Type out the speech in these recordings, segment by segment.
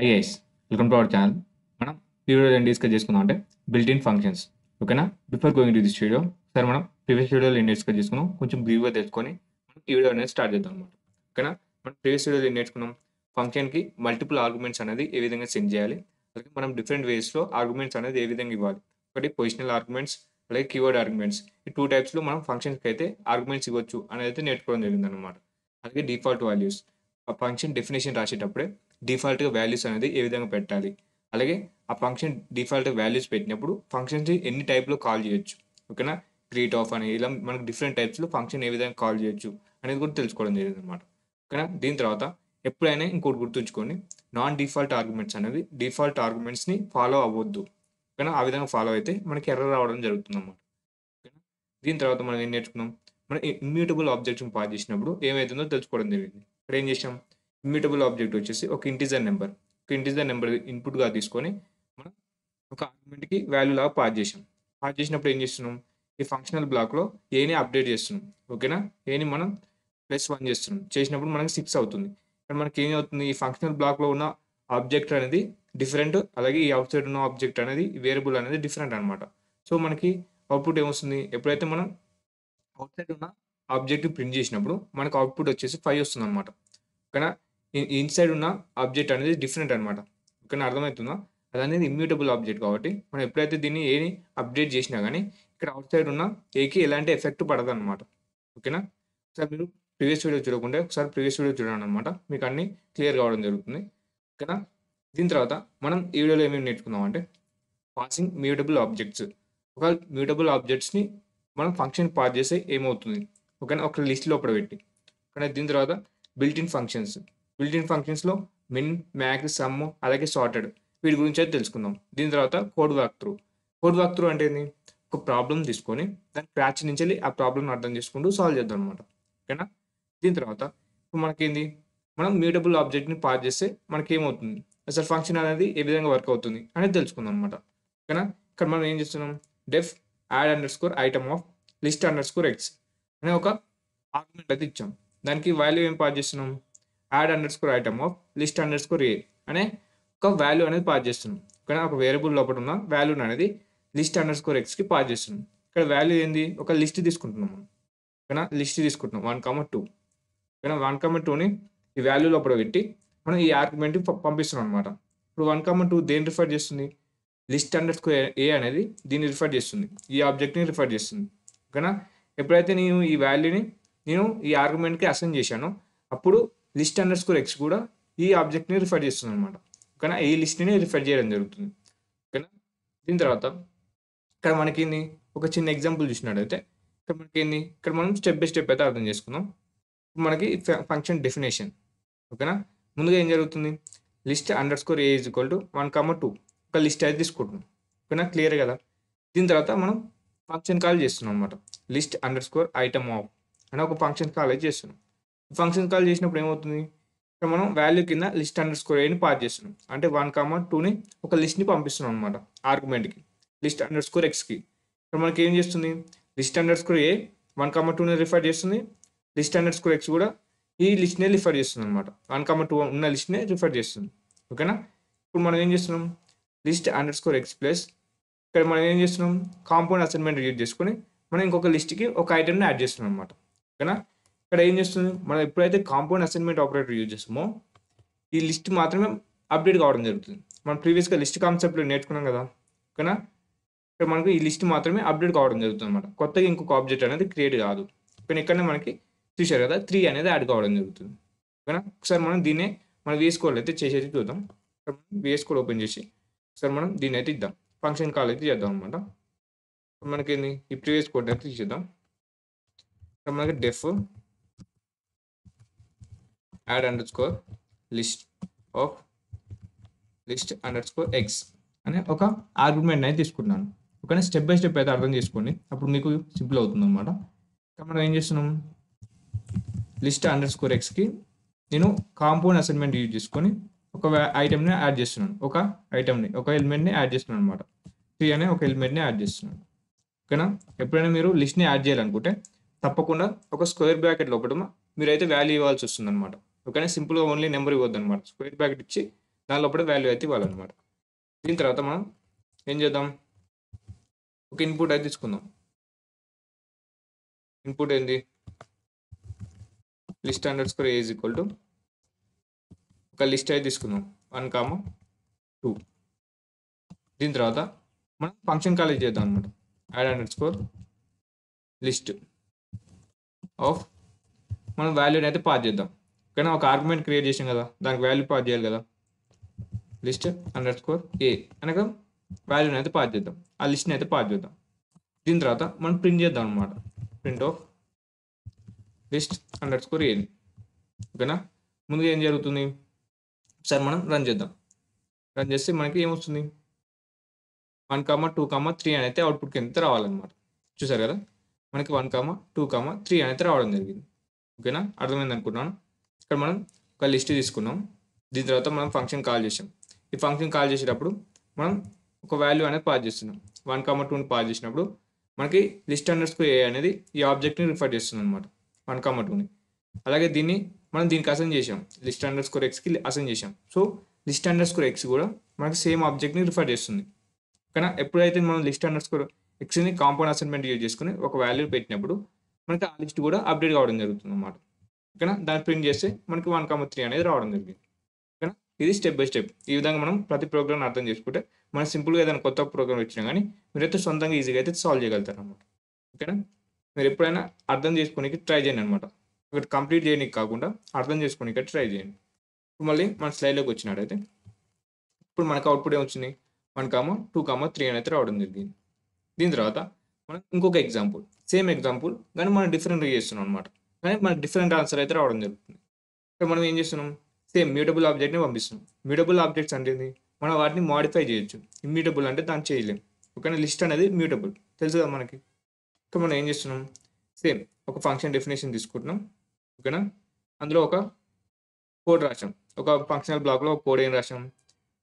Hi guys, welcome to our channel. మనం ఈ వీడియోలో ఏం డిస్కస్ చేసుకుందాం అంటే బిల్ట్ ఇన్ ఫంక్షన్స్. ఓకేనా? Before going to this video సరే మనం ప్రీవియస్ వీడియోలో ఏం డిస్కస్ చేసుకున్నాం కొంచెం బ్రీవ్గా తెలుసుకొని మనం ఈ వీడియో అనేది స్టార్ట్ చేద్దాం అనమాట. ఓకేనా? మనం ప్రీవియస్ వీడియోలో ఏం నేర్చుకున్నాం, ఫంక్షన్కి మల్టిపుల్ ఆర్గ్యుమెంట్స్ అనేది ఏ విధంగా సెండ్ చేయాలి, అలాగే మనం డిఫరెంట్ వేస్లో ఆర్గ్యుమెంట్స్ అనేది ఏ విధంగా ఇవ్వాలి. ఒకటి పొజిషనల్ ఆర్గ్యుమెంట్స్, అలాగే కీవర్డ్ ఆర్గ్యుమెంట్స్. ఈ టూ టైప్స్లో మనం ఫంక్షన్స్కి అయితే ఆర్గ్యుమెంట్స్ ఇవ్వచ్చు అనేది అయితే నేర్చుకోవడం జరిగింది అనమాట. అలాగే డిఫాల్ట్ వాల్యూస్, ఆ ఫంక్షన్ డెఫినేషన్ రాసేటప్పుడే డిఫాల్ట్‌గా వాల్యూస్ అనేది ఏ విధంగా పెట్టాలి. అలాగే ఆ ఫంక్షన్ డిఫాల్ట్‌గా వాల్యూస్ పెట్టినప్పుడు ఫంక్షన్స్‌ని ఎన్ని టైప్‌లో కాల్ చేయొచ్చు. ఓకేనా? గ్రీట్ ఆఫ్ అని ఇలా మనకు డిఫరెంట్ టైప్స్‌లో ఫంక్షన్ ఏ విధంగా కాల్ చేయొచ్చు అనేది కూడా తెలుసుకోవడం జరిగిందనమాట. ఓకేనా? దీని తర్వాత ఎప్పుడైనా ఇంకోటి గుర్తుంచుకోండి, నాన్ డిఫాల్ట్ ఆర్గ్యుమెంట్స్ అనేవి డిఫాల్ట్ ఆర్గ్యుమెంట్స్‌ని ఫాలో అవ్వొద్దు. ఓకేనా? ఆ విధంగా ఫాలో అయితే మనకి ఎర్రర్ రావడం జరుగుతుందన్నమాట. ఓకేనా? దీని తర్వాత మనం ఏం నేర్చుకున్నాం, మనం ఇమ్యూటబుల్ ఆబ్జెక్ట్స్‌ని పాస్ చేసినప్పుడు ఏమైతుందో తెలుసుకోవడం జరిగింది. ఇక్కడ ఏం చేసాం, ఇమ్యూటబుల్ ఆబ్జెక్ట్ వచ్చేసి ఒక ఇంటిజర్ నెంబర్ ఇన్పుట్‌గా తీసుకొని మనం ఒక ఆర్గ్యుమెంట్‌కి వాల్యూ లాగా పాస్ చేసాం. పాస్ చేసినప్పుడు ఏం చేస్తున్నాం, ఈ ఫంక్షనల్ బ్లాక్‌లో ఏని అప్డేట్ చేస్తున్నాం. ఓకేనా? ఏని మనం +1 చేస్తున్నాం. చేసినప్పుడు మనకి 6 అవుతుంది. ఇక్కడ మనకి ఏమవుతుంది, ఈ ఫంక్షనల్ బ్లాక్‌లో ఉన్న ఆబ్జెక్ట్ అనేది డిఫరెంట్, అలాగే ఈ ఔట్ సైడ్ ఉన్న ఆబ్జెక్ట్ అనేది వేరియబుల్ అనేది డిఫరెంట్ అనమాట. సో, మనకి అవుట్‌పుట్ ఏమొస్తుంది, ఎప్పుడైతే మనం ఔట్ సైడ్ ఉన్న ఆబ్జెక్ట్ ప్రింట్ చేసినప్పుడు మనకు అవుట్‌పుట్ వచ్చేసి 5 వస్తుందన్నమాట. ఓకేనా? ఇన్‌సైడ్ ఉన్న ఆబ్జెక్ట్ అనేది డిఫరెంట్ అనమాట. ఓకేనా? అర్థమవుతుందా? అదనేది ఇమ్యూటబుల్ ఆబ్జెక్ట్ కాబట్టి మనం ఎప్పుడైతే దీన్ని ఏని అప్డేట్ చేసినా గానీ ఇక్కడ ఔట్ సైడ్ ఉన్న ఏకి ఎలాంటి ఎఫెక్ట్ పడదనమాట. ఓకేనా? ఒకసారి మీరు ప్రీవియస్ వీడియో చూడకుంటే ఒకసారి ప్రీవియస్ వీడియో చూడండనమాట. మీకు అన్నీ క్లియర్ కావడం జరుగుతుంది. ఓకేనా? దీని తర్వాత మనం ఈ వీడియోలో ఏమేమి నేర్చుకుందాం అంటే పాసింగ్ మ్యూటబుల్ ఆబ్జెక్ట్స్. ఒక మ్యూటబుల్ ఆబ్జెక్ట్స్‌ని మనం ఫంక్షన్ పాస్ చేస్తే ఏమవుతుంది? ఓకేనా? ఒక లిస్ట్ లోపల పెట్టి. కానీ దీని తర్వాత built in functions. Built in ఫంక్షన్స్‌లో మిన్, మ్యాక్స్, సమ్ అలాగే సార్టెడ్ వీటి గురించి అయితే తెలుసుకుందాం. దీని తర్వాత code walk through. Code walk through అంటే ఏంది? ఒక ప్రాబ్లమ్ తీసుకొని దాని స్క్రాచ్ నుంచెళ్ళి ఆ ప్రాబ్లమ్‌ని అర్థం చేసుకుంటూ సాల్వ్ చేద్దాం అనమాట. ఓకేనా? దీని తర్వాత ఇప్పుడు మనకేంది? మనం మ్యూటబుల్ ఆబ్జెక్ట్‌ని పాస్ చేస్తే మనకేమవుతుంది? అసలు ఫంక్షన్ అనేది ఏ విధంగా వర్క్ అవుతుంది అనేది తెలుసుకుందాం అనమాట. ఓకేనా? ఇక్కడ మనం ఏం చేస్తున్నాం? Def add underscore item of list underscore x అనే ఒక ఆర్గ్యుమెంట్ అయితే ఇచ్చాం. దానికి వాల్యూ ఏం పాస్ చేస్తున్నాం, add underscore item of list underscore A అనే ఒక వాల్యూ అనేది పాస్ చేస్తున్నాం. ఇక్కడ ఒక వేరియబుల్ లోపల ఉన్న వాల్యూని అనేది లిస్ట్ అండర్ స్కోర్ ఎక్స్కి పాస్ చేస్తున్నాం. ఇక్కడ వాల్యూ ఏంది, ఒక లిస్ట్ తీసుకుంటున్నాం మనం. ఓకేనా? లిస్ట్ తీసుకుంటున్నాం 1,2. ఓకేనా? 1,2ని ఈ వాల్యూ లోపల పెట్టి మనం ఈ ఆర్గ్యుమెంట్‌కి పంపిస్తున్నాం అనమాట. ఇప్పుడు 1,2 దేన్ని రిఫర్ చేస్తుంది, లిస్ట్ అండర్ స్కోర్ ఏ అనేది దీన్ని రిఫర్ చేస్తుంది, ఈ ఆబ్జెక్ట్‌ని రిఫర్ చేస్తుంది. ఓకేనా? ఎప్పుడైతే నేను ఈ వాల్యూని ఈ ఆర్గ్యుమెంట్‌కి అసైన్ చేశానో అప్పుడు లిస్ట్ అండర్ స్కోర్ ఎక్స్ కూడా ఈ ఆబ్జెక్ట్‌ని రిఫర్ చేస్తుంది అనమాట. ఓకేనా? ఈ లిస్ట్‌ని రిఫర్ చేయడం జరుగుతుంది. ఓకేనా? దీని తర్వాత ఇక్కడ మనకేంది, ఒక చిన్న ఎగ్జాంపుల్ చూసినట్టయితే ఇక్కడ మనకేంది, ఇక్కడ మనం స్టెప్ బై స్టెప్ అయితే అర్థం చేసుకుందాం. మనకి ఫంక్షన్ డెఫినేషన్. ఓకేనా? ముందుగా ఏం జరుగుతుంది, list underscore A is equal to 1,2 ఒక లిస్ట్ అయితే తీసుకుంటున్నాం. ఓకేనా? క్లియర్ కదా? దీని తర్వాత మనం ఫంక్షన్ కాల్ చేస్తున్నాం అనమాట. List underscore item of అని ఒక ఫంక్షన్ కాల్ అయితే చేస్తున్నాం. ఫంక్షన్ కాల్ చేసినప్పుడు ఏమవుతుంది, ఇక్కడ మనం వాల్యూ కింద లిస్ట్ అండర్ స్కోర్ ఏని పాస్ చేస్తున్నాం. అంటే 1,2ని ఒక లిస్ట్‌ని పంపిస్తున్నాం అనమాట ఆర్గ్యుమెంట్‌కి, లిస్ట్ అండర్ స్కోర్ ఎక్స్‌కి. ఇక్కడ మనకి ఏం చేస్తుంది, లిస్ట్ అండర్ స్కోర్ ఏ 1,2ని రిఫర్ చేస్తుంది, లిస్ట్ అండర్ స్కోర్ ఎక్స్ కూడా ఈ లిస్ట్‌నే రిఫర్ చేస్తుంది అనమాట. 1,2 ఉన్న లిస్ట్‌నే రిఫర్ చేస్తుంది. ఓకేనా? ఇప్పుడు మనం ఏం చేస్తున్నాం, list underscore X plus ఇక్కడ మనం ఏం చేస్తున్నాం, కాంపౌండ్ అసైన్మెంట్ యూజ్ చేసుకొని మనం ఇంకొక లిస్ట్‌కి ఒక ఐటెమ్‌ని యాడ్ చేస్తున్నాం అనమాట. ఓకేనా? ఇక్కడ ఏం చేస్తుంది, మనం ఎప్పుడైతే కాంపౌండ్ అసైన్మెంట్ ఆపరేటర్ యూజ్ చేస్తామో ఈ లిస్ట్ మాత్రమే అప్డేట్ కావడం జరుగుతుంది. మనం ప్రీవియస్‌గా లిస్ట్ కాన్సెప్ట్‌లో నేర్చుకున్నాం కదా! ఓకేనా? ఇక్కడ మనకు ఈ లిస్ట్ మాత్రమే అప్డేట్ కావడం జరుగుతుందన్నమాట. కొత్తగా ఇంకొక ఆబ్జెక్ట్ అనేది క్రియేట్ కాదు. కానీ ఇక్కడనే మనకి చూశారు కదా, 3 అనేది యాడ్ కావడం జరుగుతుంది. ఓకేనా? ఒకసారి మనం దీన్నే మన వీఎస్ కోడ్‌లో అయితే చేసేది చూద్దాం. వీఎస్ కోడ్ ఓపెన్ చేసి ఒకసారి మనం దీన్ని అయితే ఇద్దాం. ఫంక్షన్ కాల్ అయితే చేద్దాం అనమాట. మనకేంది, ఈ ప్రీవియస్ కోడ్ అయితే తీసేద్దాం. ఇక్కడ మనకి def add underscore list of list underscore x అనే ఒక ఆర్గ్యుమెంట్ అయితే తీసుకుంటున్నాను. ఓకేనా? స్టెప్ బై స్టెప్ అయితే అర్థం చేసుకోండి, అప్పుడు మీకు సింపుల్ అవుతుంది అనమాట. ఇక్కడ మనం ఏం చేస్తున్నాం, లిస్ట్ అండర్ స్కోర్ ఎక్స్‌కి నేను కాంపౌండ్ అసైన్మెంట్ యూజ్ చేసుకొని ఒక ఐటెమ్‌ని యాడ్ చేస్తున్నాను. ఒక ఎలిమెంట్‌ని యాడ్ చేస్తున్నాను అనమాట. 3 అనే ఒక ఎలిమెంట్‌ని యాడ్ చేస్తున్నాను. ఓకేనా? ఎప్పుడైనా మీరు లిస్ట్‌ని యాడ్ చేయాలనుకుంటే తప్పకుండా ఒక స్క్వేర్ బ్రాకెట్ లోపల మీరైతే వాల్యూ ఇవ్వాల్సి వస్తుందన్నమాట. ఓకేనా? సింపుల్‌గా ఓన్లీ నెంబర్ ఇవ్వద్దన్నమాట. స్క్వేర్ బ్రాకెట్ ఇచ్చి దాని లోపల వాల్యూ అయితే ఇవ్వాలన్నమాట. దీని తర్వాత మనం ఏం చేద్దాం, ఒక ఇన్పుట్ అయితే తీసుకుందాం. ఇన్పుట్ ఏంది, list underscore A is equal to ఒక లిస్ట్ అయితే తీసుకుందాం 1, 2. దీని తర్వాత మనం ఫంక్షన్ కాల్ చేద్దాం అనమాట. Add underscore list of, మనం వాల్యూని అయితే పాస్ చేద్దాం. కానీ ఒక ఆర్గ్యుమెంట్ క్రియేట్ చేసాం కదా, దానికి వాల్యూ పాస్ చేయాలి కదా. లిస్ట్ అండర్ స్కోర్ ఏ అనగా వాల్యూని అయితే పాస్ చేద్దాం, ఆ లిస్ట్ని అయితే పాస్ చేద్దాం. దీని తర్వాత మనం ప్రింట్ చేద్దాం అనమాట. Print of list underscore A. ఓకేనా, ముందుగా ఏం జరుగుతుంది, ఒకసారి మనం రన్ చేద్దాం. రన్ చేస్తే మనకి ఏమొస్తుంది, 1, 2, 3 అని అయితే అవుట్పుట్ కింద రావాలన్నమాట. చూసారు కదా, మనకి 1, 2, 3 అని అయితే రావడం జరిగింది. ఓకేనా, అర్థమైంది అనుకుంటున్నాను. ఇక్కడ మనం ఒక లిస్ట్ తీసుకున్నాం. దీని తర్వాత మనం ఫంక్షన్ కాల్ చేసాం. ఈ ఫంక్షన్ కాల్ చేసేటప్పుడు మనం ఒక వాల్యూ అనేది పాస్ చేస్తున్నాం. 1, 2ని పాస్ చేసినప్పుడు మనకి లిస్ట్ అండర్ స్కోర్ ఏ అనేది ఈ ఆబ్జెక్ట్ని రిఫర్ చేస్తుంది అనమాట, 1, 2ని. అలాగే దీన్ని మనం దీనికి అసైన్ చేసాం, లిస్ట్ అండర్ స్కోర్ ఎక్స్కి అసైన్ చేసాం. So list underscore x కూడా మనకి సేమ్ ఆబ్జెక్ట్ని రిఫర్ చేస్తుంది. కానీ ఎప్పుడైతే మనం లిస్ట్ అండర్ స్కోర్ ఎక్స్ని కాంపౌండ్ అసైన్మెంట్ యూజ్ చేసుకుని ఒక వాల్యూ పెట్టినప్పుడు మనకి ఆ లిస్ట్ కూడా అప్డేట్ కావడం జరుగుతుంది అన్నమాట. ఓకేనా, దాన్ని ప్రింట్ చేస్తే మనకి 1, 3 అనేది రావడం జరిగింది. ఓకేనా, ఇది స్టెప్ బై స్టెప్. ఈ విధంగా మనం ప్రతి ప్రోగ్రామ్ అర్థం చేసుకుంటే మనం సింపుల్గా ఏదైనా కొత్త ప్రోగ్రామ్ ఇచ్చినా కానీ మీరైతే సొంతంగా ఈజీగా అయితే సాల్వ్ చేయగలుగుతారు అనమాట. ఓకేనా, మీరు ఎప్పుడైనా అర్థం చేసుకోనికి ట్రై చేయండి అనమాట. ఒకటి కంప్లీట్ చేయడానికి కాకుండా అర్థం చేసుకోనికి ట్రై చేయండి. ఇప్పుడు మళ్ళీ మన స్లైడ్లోకి వచ్చినట్టయితే ఇప్పుడు మనకు అవుట్పుట్ ఏమొచ్చింది, 1, 2, 3 అనేది రావడం జరిగింది. దీని తర్వాత మనం ఇంకొక ఎగ్జాంపుల్, సేమ్ ఎగ్జాంపుల్ కానీ మనం డిఫరెంట్గా చేస్తున్నాం అనమాట. కానీ మనకు డిఫరెంట్ ఆన్సర్ అయితే రావడం జరుగుతుంది. ఇక్కడ మనం ఏం చేస్తున్నాం, సేమ్ మ్యూటబుల్ ఆబ్జెక్ట్ని పంపిస్తున్నాం. మ్యూటబుల్ ఆబ్జెక్ట్స్ అంటే ఏంది, మనం వాటిని మాడిఫై చేయొచ్చు. ఇమ్యూటబుల్ అంటే దాన్ని చేయలేం. ఓకేనా, లిస్ట్ అనేది మ్యూటబుల్ తెలుసు కదా మనకి. ఇక్కడ మనం ఏం చేస్తున్నాం, సేమ్ ఒక ఫంక్షన్ డెఫినేషన్ తీసుకుంటున్నాం. ఓకేనా, అందులో ఒక కోడ్ రాసాం. ఒక ఫంక్షనల్ బ్లాక్లో ఒక కోడ్ ఏం రాసాం,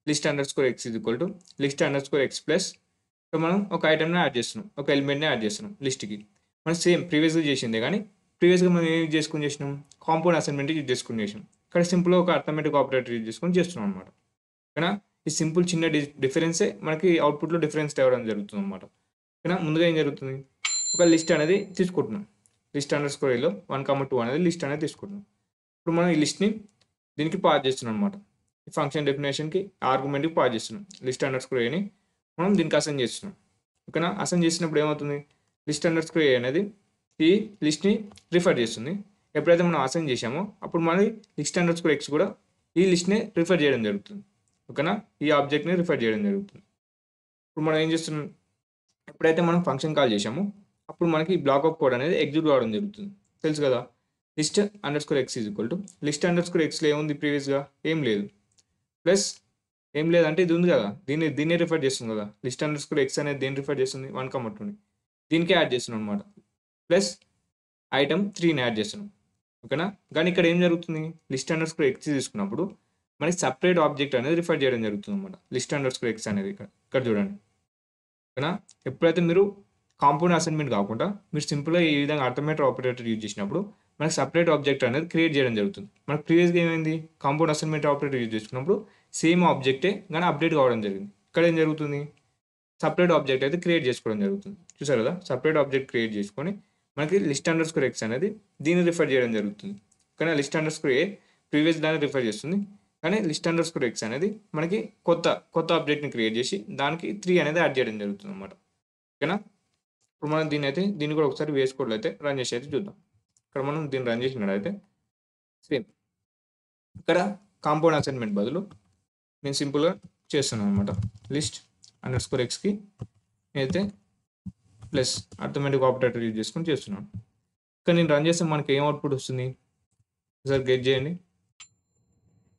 list underscore x is equal to list underscore X plus, మనం ఒక ఐటమ్ని యాడ్ చేస్తున్నాం, ఒక ఎలిమెంట్ని యాడ్ చేస్తున్నాం లిస్ట్కి. మనం సేమ్ ప్రీవియస్గా చేసిందే కానీ ప్రీవియస్గా మనం ఏం చేసుకుని చేసినాం, కాంపౌండ్ అసైన్మెంట్ యూజ్ చేసుకుని చేసినాం. ఇక్కడ సింపుల్గా ఒక అర్థమెటిక్ ఆపరేటర్ యూజ్ చేసుకొని చేస్తున్నాం అనమాట. ఓకేనా, ఈ సింపుల్ చిన్న డిఫరెన్సే మనకి అవుట్పుట్లో డిఫరెన్స్ తేవడం జరుగుతుంది అనమాట. ఓకేనా, ముందుగా ఏం జరుగుతుంది, ఒక లిస్ట్ అనేది తీసుకుంటున్నాం. లిస్ట్ అండర్ స్కోర్ ఏలో 1, 2 అనేది లిస్ట్ అనేది తీసుకుంటున్నాం. ఇప్పుడు మనం ఈ లిస్ట్ని దీనికి పాస్ చేస్తున్నాం అనమాట. ఈ ఫంక్షన్ డెఫినేషన్కి ఆర్గ్యుమెంట్కి పాస్ చేస్తున్నాం. లిస్ట్ అండర్ స్కోర్ ఏని మనం దీనికి అసైన్ చేస్తున్నాం. ఓకేనా, అసైన్ చేసినప్పుడు ఏమవుతుంది, లిస్ట్ అండర్ స్కోర్ ఏ అనేది ఈ లిస్ట్ని రిఫర్ చేస్తుంది. ఎప్పుడైతే మనం అసైన్ చేసామో అప్పుడు మన లిస్ట్ అండర్ స్కోర్ ఎక్స్ కూడా ఈ లిస్ట్ని రిఫర్ చేయడం జరుగుతుంది. ఓకేనా, ఈ ఆబ్జెక్ట్ని రిఫర్ చేయడం జరుగుతుంది. ఇప్పుడు మనం ఏం చేస్తున్నాం, ఎప్పుడైతే మనం ఫంక్షన్ కాల్ చేసామో అప్పుడు మనకి బ్లాక్ ఆఫ్ కోడ్ అనేది ఎగ్జిక్యూట్ కావడం జరుగుతుంది. తెలుసు కదా, list underscore x is equal to list underscore ఎక్స్లో ఏముంది, ప్రీవియస్గా ఏం లేదు, ప్లస్ ఏం లేదంటే ఇది ఉంది కదా, దీన్ని రిఫర్ చేస్తుంది కదా. లిస్ట్ అండర్ స్కోర్ ఎక్స్ అనేది దేన్ని రిఫర్ చేస్తుంది, 1, 2ని దీనికే యాడ్ చేస్తున్నాం అనమాట. ప్లస్ ఐటమ్ 3ని యాడ్ చేస్తున్నాం. ఓకేనా, కానీ ఇక్కడ ఏం జరుగుతుంది, లిస్ట్ అండర్ స్కోర్ ఎక్స్ తీసుకున్నప్పుడు మనకి సపరేట్ ఆబ్జెక్ట్ అనేది రిఫర్ చేయడం జరుగుతుంది అనమాట. లిస్ట్ అండర్ స్కోర్ ఎక్స్ అనేది ఇక్కడ చూడండి. ఓకేనా, ఎప్పుడైతే మీరు కాంపౌండ్ అసైన్మెంట్ కాకుండా మీరు సింపుల్గా ఈ విధంగా అర్థమెటిక్ ఆపరేటర్ యూజ్ చేసినప్పుడు మనకి సపరేట్ ఆబ్జెక్ట్ అనేది క్రియేట్ చేయడం జరుగుతుంది. మనకు ప్రీవియస్గా ఏమైంది, కాంపౌండ్ అసైన్మెంట్ ఆపరేటర్ యూజ్ చేసుకున్నప్పుడు సేమ్ ఆబ్జెక్టే కానీ అప్డేట్ కావడం జరిగింది. ఇక్కడ ఏం జరుగుతుంది, సపరేట్ ఆబ్జెక్ట్ అయితే క్రియేట్ చేసుకోవడం జరుగుతుంది. చూసారు కదా, సపరేట్ ఆబ్జెక్ట్ క్రియేట్ చేసుకొని మనకి లిస్ట్ అండర్ స్కోర్ ఎక్స్ అనేది దీన్ని రిఫర్ చేయడం జరుగుతుంది. కానీ లిస్ట్ అండర్ స్కోర్ ఏ ప్రీవియస్ దాన్ని రిఫర్ చేస్తుంది. కానీ లిస్ట్ అండర్ స్కోర్ ఎక్స్ అనేది మనకి కొత్త ఆబ్జెక్ట్ని క్రియేట్ చేసి దానికి 3 అనేది యాడ్ చేయడం జరుగుతుంది అనమాట. ఓకేనా, ఇప్పుడు మనం దీన్ని కూడా ఒకసారి వేస్ కోడ్లో అయితే రన్ చేసి అయితే చూద్దాం. ఇక్కడ మనం దీన్ని రన్ చేసినట్టయితే సేమ్ ఇక్కడ కాంపౌండ్ అసైన్మెంట్ బదులు నేను సింపుల్గా చేస్తున్నాను అనమాట. లిస్ట్ అండర్ స్కోర్ ఎక్స్కి నేనైతే ప్లస్ అర్థమెటిక్ ఆపరేటర్ యూజ్ చేసుకొని చేస్తున్నాను. ఇక్కడ నేను రన్ చేస్తే మనకి ఏం అవుట్పుట్ వస్తుంది, ఒకసారి గెట్ చేయండి.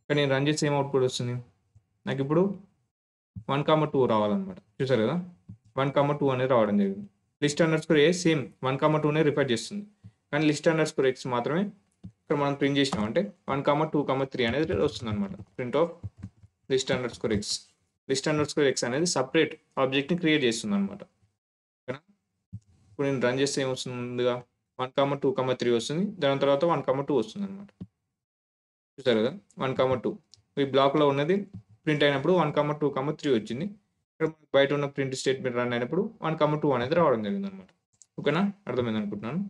ఇక్కడ నేను రన్ చేస్తే ఏం అవుట్పుట్ వస్తుంది, నాకు ఇప్పుడు 1, 2 రావాలన్నమాట. చూసారు కదా, 1, 2 అనేది రావడం జరిగింది. లిస్ట్ అండర్ స్కోర్ ఏ సేమ్ 1, 2నే రిఫర్ చేస్తుంది. కానీ లిస్ట్ అండర్ స్కోర్ ఎక్స్ మాత్రమే ఇక్కడ మనం ప్రింట్ చేసినామంటే 1, 2, 3 అనేది వస్తుంది అనమాట. Print of list underscore X. List underscore X అనేది సపరేట్ ఆబ్జెక్ట్ని క్రియేట్ చేస్తుంది అనమాట. ఓకేనా, ఇప్పుడు నేను రన్ చేస్తే ఏమొస్తుంది, ముందుగా 1, 2, 3 వస్తుంది. దాని తర్వాత 1, 2 వస్తుంది అనమాట. చూసారు కదా, 1, 2 ఈ బ్లాక్లో ఉన్నది ప్రింట్ అయినప్పుడు 1, 2, 3 వచ్చింది. ఇక్కడ బయట ఉన్న ప్రింట్ స్టేట్మెంట్ రన్ అయినప్పుడు 1, 2 అనేది రావడం జరిగింది అనమాట. ఓకేనా, అర్థమైంది అనుకుంటున్నాను.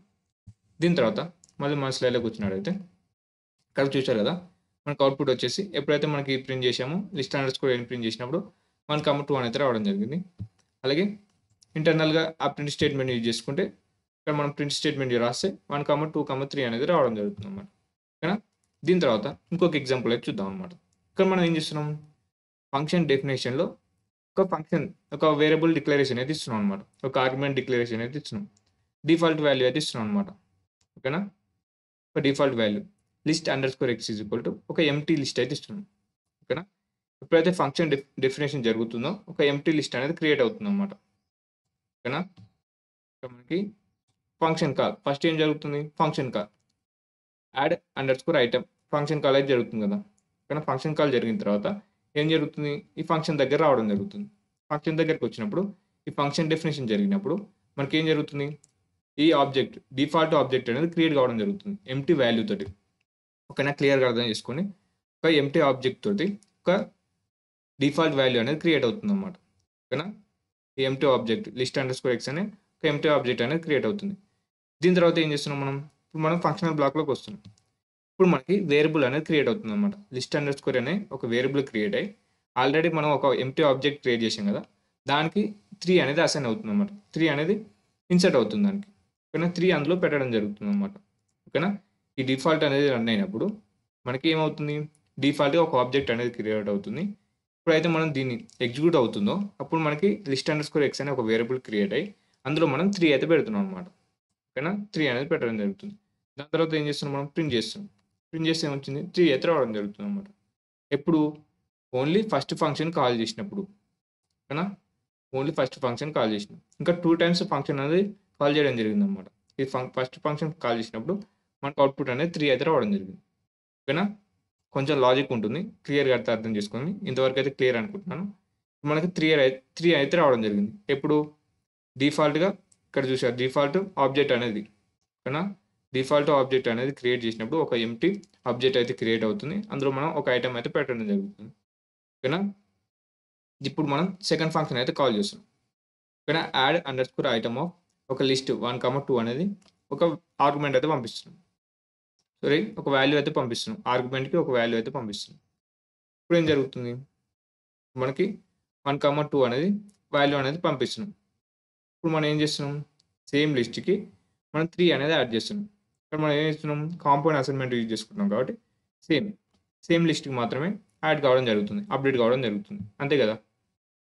దీని తర్వాత మళ్ళీ మన స్లైడ్లోకి వచ్చినట్టయితే ఇక్కడ చూశారు కదా, మనకు అవుట్పుట్ వచ్చేసి ఎప్పుడైతే మనకి ప్రింట్ చేసామో లిస్ట్ అండర్ స్కోర్ ఎన్ ప్రింట్ చేసినప్పుడు 1, 2 అనేది రావడం జరిగింది. అలాగే ఇంటర్నల్గా ఆ ప్రింట్ స్టేట్మెంట్ యూజ్ చేసుకుంటే ఇక్కడ మనం ప్రింట్ స్టేట్మెంట్ రాస్తే 1, 2, 3 అనేది రావడం జరుగుతుంది అనమాట. ఓకేనా, దీని తర్వాత ఇంకొక ఎగ్జాంపుల్ అయితే చూద్దాం అనమాట. ఇక్కడ మనం ఏం చేస్తున్నాం, ఫంక్షన్ డెఫినేషన్లో ఒక వేరియబుల్ డిక్లరేషన్ అయితే ఇస్తున్నాం అనమాట. ఒక ఆర్గ్యుమెంట్ డిక్లరేషన్ అయితే ఇస్తున్నాం. డిఫాల్ట్ వాల్యూ అయితే ఇస్తున్నాం అనమాట. ఓకేనా, ఒక default value list underscore x is equal to ఒక ఎంటీ లిస్ట్ అయితే ఇస్తున్నాం. ఓకేనా, ఎప్పుడైతే ఫంక్షన్ డెఫినేషన్ జరుగుతుందో ఒక ఎంటీ లిస్ట్ అనేది క్రియేట్ అవుతుంది అనమాట. ఓకేనా, మనకి ఫంక్షన్ కాల్ ఫస్ట్ ఏం జరుగుతుంది, function call add underscore item function call అయితే జరుగుతుంది కదా. ఓకేనా, ఫంక్షన్ కాల్ జరిగిన తర్వాత ఏం జరుగుతుంది, ఈ ఫంక్షన్ దగ్గర రావడం జరుగుతుంది. ఫంక్షన్ దగ్గరికి వచ్చినప్పుడు ఈ ఫంక్షన్ డెఫినేషన్ జరిగినప్పుడు మనకి ఏం జరుగుతుంది, ఈ ఆబ్జెక్ట్ డిఫాల్ట్ ఆబ్జెక్ట్ అనేది క్రియేట్ కావడం జరుగుతుంది ఎంటీ వాల్యూ తోటి. ఓకేనా, క్లియర్గా అర్థం చేసుకొని ఒక ఎంటీ ఆబ్జెక్ట్ తోటి ఒక డిఫాల్ట్ వాల్యూ అనేది క్రియేట్ అవుతుంది అనమాట. ఓకేనా, ఈ empty object list underscore x అనే ఒక ఎంటీ ఆబ్జెక్ట్ అనేది క్రియేట్ అవుతుంది. దీని తర్వాత ఏం చేస్తున్నాం మనం ఫంక్షనల్ బ్లాక్లోకి వస్తున్నాం. ఇప్పుడు మనకి వేరియబుల్ అనేది క్రియేట్ అవుతుంది అనమాట. లిస్ట్ అండర్ స్కోర్ అనే ఒక వేరియబుల్ క్రియేట్ అయ్యి ఆల్రెడీ మనం ఒక ఎంటీ ఆబ్జెక్ట్ క్రియేట్ చేసాం కదా, దానికి 3 అనేది అసైన్ అవుతుంది అనమాట. 3 అనేది ఇన్సర్ట్ అవుతుంది దానికి. ఓకేనా, 3 అందులో పెట్టడం జరుగుతుంది అనమాట. ఓకేనా, ఈ డిఫాల్ట్ అనేది రన్ అయినప్పుడు మనకి ఏమవుతుంది, డిఫాల్ట్గా ఒక ఆబ్జెక్ట్ అనేది క్రియేట్ అవుతుంది. ఇప్పుడైతే మనం దీన్ని ఎగ్జిక్యూట్ అవుతుందో అప్పుడు మనకి లిస్ట్ అండర్ స్కోర్ ఎక్స్ అనే ఒక వేరియబుల్ క్రియేట్ అయ్యి అందులో మనం 3 అయితే పెడుతున్నాం అనమాట. ఓకేనా, 3 అనేది పెట్టడం జరుగుతుంది. దాని తర్వాత ఏం చేస్తున్నాం, మనం ప్రింట్ చేస్తున్నాం. ప్రింట్ చేస్తే ఏమొచ్చింది, 3 అయితే రావడం జరుగుతుంది అనమాట. ఎప్పుడు, ఓన్లీ ఫస్ట్ ఫంక్షన్ కాల్ చేసినప్పుడు. ఓకేనా, ఓన్లీ ఫస్ట్ ఫంక్షన్ కాల్ చేసినాం. ఇంకా 2 టైమ్స్ ఫంక్షన్ అనేది కాల్ చేయడం జరిగింది అనమాట. ఈ ఫస్ట్ ఫంక్షన్ కాల్ చేసినప్పుడు మనకు అవుట్పుట్ అనేది 3 అయితే రావడం జరిగింది. ఓకేనా, కొంచెం లాజిక్ ఉంటుంది, క్లియర్గా అర్థం చేసుకోండి. ఇంతవరకు అయితే క్లియర్ అనుకుంటున్నాను. మనకి 3 అయితే రావడం జరిగింది. ఎప్పుడు, డిఫాల్ట్గా ఇక్కడ చూసారు డిఫాల్ట్ ఆబ్జెక్ట్ అనేది. ఓకేనా, డిఫాల్ట్ ఆబ్జెక్ట్ అనేది క్రియేట్ చేసినప్పుడు ఒక ఎంటీ ఆబ్జెక్ట్ అయితే క్రియేట్ అవుతుంది. అందులో మనం ఒక ఐటమ్ అయితే పెట్టడం జరుగుతుంది. ఓకేనా, ఇప్పుడు మనం సెకండ్ ఫంక్షన్ అయితే కాల్ చేస్తున్నాం. ఓకేనా, add underscore item of ఒక లిస్ట్ 1, 2 అనేది ఒక ఆర్గ్యుమెంట్ అయితే పంపిస్తున్నాం. సారీ, ఒక వాల్యూ అయితే పంపిస్తున్నాం. ఆర్గ్యుమెంట్కి ఒక వాల్యూ అయితే పంపిస్తున్నాం. ఇప్పుడు ఏం జరుగుతుంది, మనకి 1, 2 అనేది వాల్యూ అనేది పంపిస్తున్నాం. ఇప్పుడు మనం ఏం చేస్తున్నాం, సేమ్ లిస్ట్కి మనం 3 అనేది యాడ్ చేస్తున్నాం. ఇక్కడ మనం ఏం చేస్తున్నాం, కాంపౌండ్ అసైన్మెంట్ యూజ్ చేసుకుంటున్నాం కాబట్టి సేమ్ లిస్ట్కి మాత్రమే యాడ్ కావడం జరుగుతుంది, అప్డేట్ కావడం జరుగుతుంది. అంతే కదా.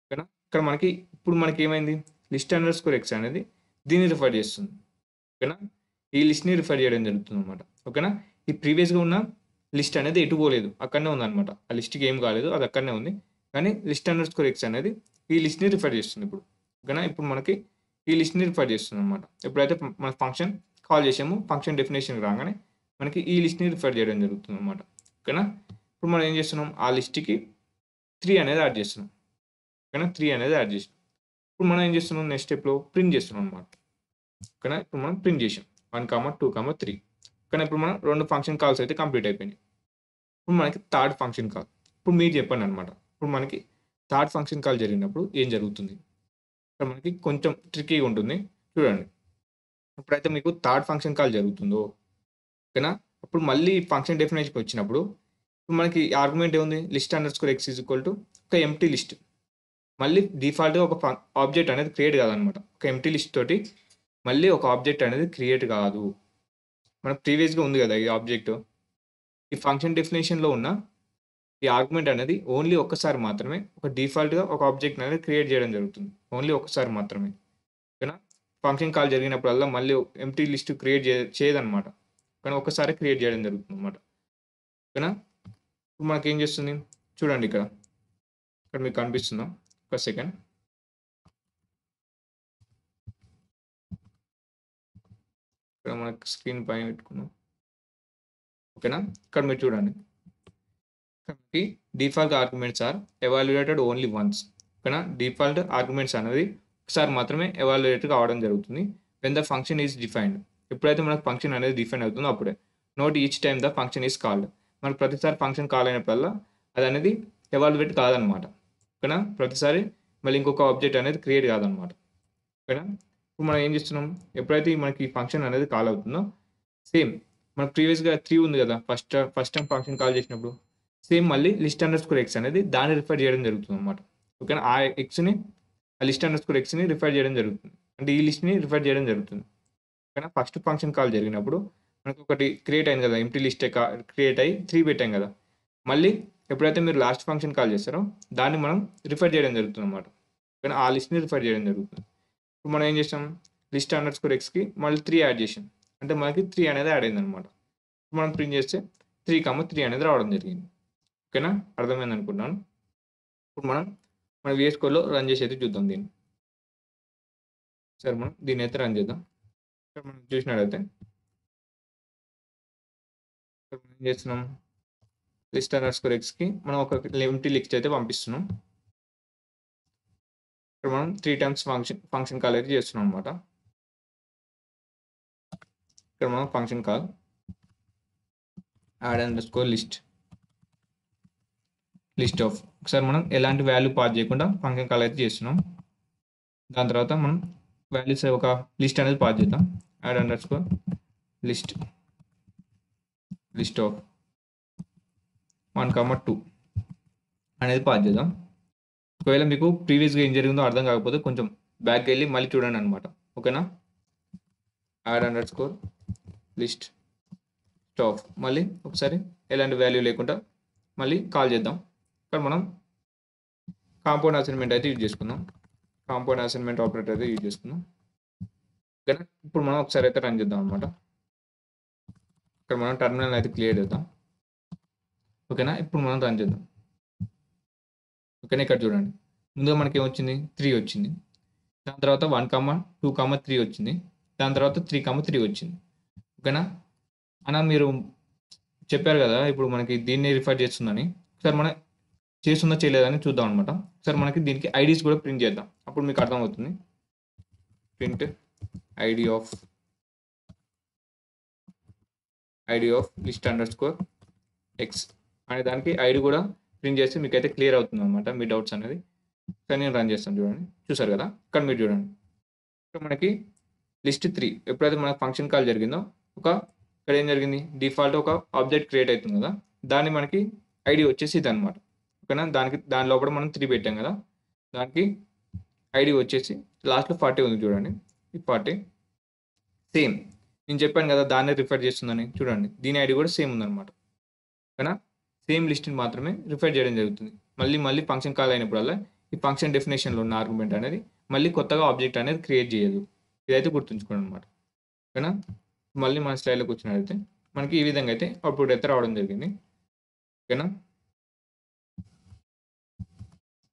ఓకేనా, ఇక్కడ ఇప్పుడు మనకి ఏమైంది, లిస్ట్ అండర్ స్కోర్ ఎక్స్ అనేది దీన్ని రిఫర్ చేస్తుంది. ఓకేనా, ఈ లిస్ట్ని రిఫర్ చేయడం జరుగుతుంది అనమాట. ఓకేనా, ఈ ప్రీవియస్గా ఉన్న లిస్ట్ అనేది ఎటు పోలేదు, అక్కడనే ఉందన్నమాట. ఆ లిస్ట్కి ఏం కాలేదు, అది అక్కడనే ఉంది. కానీ లిస్ట్ అండర్ స్కోర్ ఎక్స్ అనేది ఈ లిస్ట్ని రిఫర్ చేస్తుంది ఇప్పుడు. ఓకేనా, ఇప్పుడు మనకి ఈ లిస్ట్ని రిఫర్ చేస్తుంది అనమాట. ఎప్పుడైతే మన ఫంక్షన్ కాల్ చేసామో ఫంక్షన్ డెఫినేషన్కి రాగానే మనకి ఈ లిస్ట్ని రిఫర్ చేయడం జరుగుతుంది అనమాట. ఓకేనా, ఇప్పుడు మనం ఏం చేస్తున్నాం, ఆ లిస్ట్కి 3 అనేది యాడ్ చేస్తున్నాం. ఓకేనా, 3 అనేది యాడ్ చేసినాం. ఇప్పుడు మనం ఏం చేస్తున్నాం, నెక్స్ట్ స్టెప్లో ప్రింట్ చేస్తున్నాం అనమాట. ఓకేనా, ఇప్పుడు మనం ప్రింట్ చేసాం 1, 2, 3. కానీ ఇప్పుడు మనం 2 ఫంక్షన్ కాల్స్ అయితే కంప్లీట్ అయిపోయినాయి. ఇప్పుడు మనకి థర్డ్ ఫంక్షన్ కాల్. ఇప్పుడు మీరు చెప్పండి అనమాట. ఇప్పుడు మనకి థర్డ్ ఫంక్షన్ కాల్ జరిగినప్పుడు ఏం జరుగుతుంది, ఇక్కడ మనకి కొంచెం ట్రిక్కీగా ఉంటుంది చూడండి. ఎప్పుడైతే మీకు థర్డ్ ఫంక్షన్ కాల్ జరుగుతుందో, ఓకేనా, అప్పుడు మళ్ళీ ఫంక్షన్ డెఫినేషన్కి వచ్చినప్పుడు ఇప్పుడు మనకి ఆర్గ్యుమెంట్ ఏముంది, list underscore x is equal to ఒక ఎంటీ లిస్ట్. మళ్ళీ డిఫాల్ట్గా ఒక ఆబ్జెక్ట్ అనేది క్రియేట్ కాదనమాట. ఒక ఎంటీ లిస్ట్ తోటి మళ్ళీ ఒక ఆబ్జెక్ట్ అనేది క్రియేట్ కాదు. మనకు ప్రీవియస్గా ఉంది కదా ఈ ఆబ్జెక్ట్. ఈ ఫంక్షన్ డెఫినేషన్లో ఉన్న ఈ ఆర్గ్యుమెంట్ అనేది ఓన్లీ ఒక్కసారి మాత్రమే ఒక డిఫాల్ట్గా ఒక ఆబ్జెక్ట్ అనేది క్రియేట్ చేయడం జరుగుతుంది. ఓన్లీ ఒక్కసారి మాత్రమే. ఓకేనా, ఫంక్షన్ కాల్ జరిగినప్పుడల్లా మళ్ళీ ఎంటీ లిస్ట్ క్రియేట్ చేయదనమాట. కానీ ఒక్కసారి క్రియేట్ చేయడం జరుగుతుంది అనమాట. ఓకేనా, ఇప్పుడు మనకి ఏం చేస్తుంది చూడండి, ఇక్కడ మీకు కనిపిస్తుందా, ఒక సెకండ్. ఇక్కడ మనకి స్క్రీన్ పైన పెట్టుకున్నాం. ఓకేనా, ఇక్కడ మీరు చూడండి, కాబట్టి default arguments are evaluated only once. ఓకేనా, డిఫాల్ట్ ఆర్గ్యుమెంట్స్ అనేది ఒకసారి మాత్రమే ఎవాల్యుయేట్ కావడం జరుగుతుంది. When the function is defined, ఎప్పుడైతే మనకు ఫంక్షన్ అనేది డిఫైన్ అవుతుందో అప్పుడే. Note each time the function is called, మనకు ప్రతిసారి ఫంక్షన్ కాల్ అయినప్పుడల్లా అది అనేది ఎవాల్యుయేట్ కాదనమాట. ఓకేనా? ప్రతిసారి మళ్ళీ ఇంకొక ఆబ్జెక్ట్ అనేది క్రియేట్ కాదనమాట. ఓకేనా? ఇప్పుడు మనం ఏం చేస్తున్నాం, ఎప్పుడైతే మనకి ఈ ఫంక్షన్ అనేది కాల్ అవుతుందో సేమ్ మనకు ప్రీవియస్‌గా 3 ఉంది కదా! ఫస్ట్ టైమ్ ఫంక్షన్ కాల్ చేసినప్పుడు. సేమ్ మళ్ళీ లిస్ట్ అండర్ స్కోర్ ఎక్స్ అనేది దాన్ని రిఫర్ చేయడం జరుగుతుందనమాట. ఓకేనా? ఆ ఎక్స్‌ని ఆ లిస్ట్ అండర్ స్కోర్ ఎక్స్‌ని రిఫర్ చేయడం జరుగుతుంది. అంటే ఈ లిస్ట్‌ని రిఫర్ చేయడం జరుగుతుంది. ఓకేనా? ఫస్ట్ ఫంక్షన్ కాల్ జరిగినప్పుడు మనకు ఒకటి క్రియేట్ అయింది కదా! ఎంప్టీ లిస్టే క్రియేట్ అయ్యి 3 పెట్టాం కదా! మళ్ళీ ఎప్పుడైతే మీరు లాస్ట్ ఫంక్షన్ కాల్ చేస్తారో దాన్ని మనం రిఫర్ చేయడం జరుగుతుందనమాట. ఓకేనా? ఆ లిస్ట్‌ని రిఫర్ చేయడం జరుగుతుంది. ఇప్పుడు మనం ఏం చేసాం, లిస్ట్ అండర్ స్కోర్ ఎక్స్‌కి మళ్ళీ 3 యాడ్ చేసాం. అంటే మనకి 3 అనేది యాడ్ అయిందనమాట. మనం ప్రింట్ చేస్తే 3, 3 అనేది రావడం జరిగింది. ఓకేనా? అర్థమైంది అనుకుంటున్నాను. ఇప్పుడు మనం మన వీఎస్ కోడ్‌లో రన్ చేసి అయితే చూద్దాం దీన్ని. సరే మనం దీన్నైతే రన్ చేద్దాం. ఇక్కడ మనం చూసినట్లయితే ఇక్కడ మనం ఏం చేస్తున్నాం, లిస్ట్ అండర్ స్కోర్ ఎక్స్‌కి మనం ఒక ఎంప్టీ లిస్ట్ అయితే పంపిస్తున్నాం. ఇక్కడ మనం 3 టైమ్స్ ఫంక్షన్ కాల్ అయితే చేస్తున్నాం అనమాట. ఇక్కడ మనం function call add underscore list of ఒకసారి మనం ఎలాంటి వాల్యూ పాస్ చేయకుండా ఫంక్షన్ కాల్ అయితే చేస్తున్నాం. దాని తర్వాత మనం వాల్యూస్ ఒక లిస్ట్ అనేది పాస్ చేద్దాం. Add underscore list of 1, 2 అనేది పాస్ చేద్దాం. ఒకవేళ మీకు ప్రీవియస్గా ఏం జరిగిందో అర్థం కాకపోతే కొంచెం బ్యాక్కి వెళ్ళి మళ్ళీ చూడండి అనమాట. ఓకేనా? Add underscore list of మళ్ళీ ఒకసారి ఎలాంటి వాల్యూ లేకుండా మళ్ళీ కాల్ చేద్దాం. ఇక్కడ మనం కాంపౌండ్ అసైన్మెంట్ అయితే యూజ్ చేసుకుందాం. కాంపౌండ్ అసైన్మెంట్ ఆపరేటర్ అయితే యూజ్ చేసుకుందాం. ఓకేనా? ఇప్పుడు మనం ఒకసారి అయితే రన్ చేద్దాం అనమాట. ఇక్కడ మనం టర్మినల్ అయితే క్లియర్ చేద్దాం. ఓకేనా? ఇప్పుడు మనం రన్ చేద్దాం. ఓకేనా? ఇక్కడ చూడండి, ముందుగా మనకి ఏమొచ్చింది, 3 వచ్చింది. దాని తర్వాత 1, 2, 3 వచ్చింది. దాని తర్వాత 3, 3 వచ్చింది. ఓకేనా? అన్న మీరు చెప్పారు కదా ఇప్పుడు మనకి దీన్ని రిఫర్ చేస్తుందని. ఒకసారి మనం చేస్తుందా చేయలేదని చూద్దాం అనమాట. ఒకసారి మనకి దీనికి ఐడీస్ కూడా ప్రింట్ చేద్దాం. అప్పుడు మీకు అర్థమవుతుంది. Print ID of list underscore x అనే దానికి ఐడి కూడా ప్రింట్ చేస్తే మీకైతే క్లియర్ అవుతుంది అనమాట మీ డౌట్స్ అనేది. కానీ నేను రన్ చేస్తాను చూడండి. చూసారు కదా, ఇక్కడ మీరు చూడండి. ఇక్కడ మనకి లిస్ట్ 3 ఎప్పుడైతే మనకు ఫంక్షన్ కాల్ జరిగిందో ఇక్కడ ఏం జరిగింది, డిఫాల్ట్ ఒక ఆబ్జెక్ట్ క్రియేట్ అవుతుంది కదా, దాన్ని మనకి ఐడి వచ్చేసి ఇది అనమాట. ఓకేనా? దాని లోపల మనం 3 పెట్టాం కదా, దానికి ఐడి వచ్చేసి లాస్ట్లో 40 ఉంది చూడండి. ఈ 40 సేమ్ నేను చెప్పాను కదా దాన్నే రిఫర్ చేస్తుందని. చూడండి దీని ఐడి కూడా సేమ్ ఉందన్నమాట. ఓకేనా? సేమ్ లిస్ట్ని మాత్రమే రిఫర్ చేయడం జరుగుతుంది. మళ్ళీ ఫంక్షన్ కాల్ అయినప్పుడల్లా ఈ ఫంక్షన్ డెఫినేషన్లో ఉన్న ఆర్గ్యుమెంట్ అనేది మళ్ళీ కొత్తగా ఆబ్జెక్ట్ అనేది క్రియేట్ చేయదు. ఇదైతే గుర్తుంచుకోండి అనమాట. ఓకేనా? మళ్ళీ మన స్లైడ్లోకి వచ్చినట్లయితే మనకి ఈ విధంగా అయితే అవుట్పుట్ అయితే రావడం జరిగింది. ఓకేనా?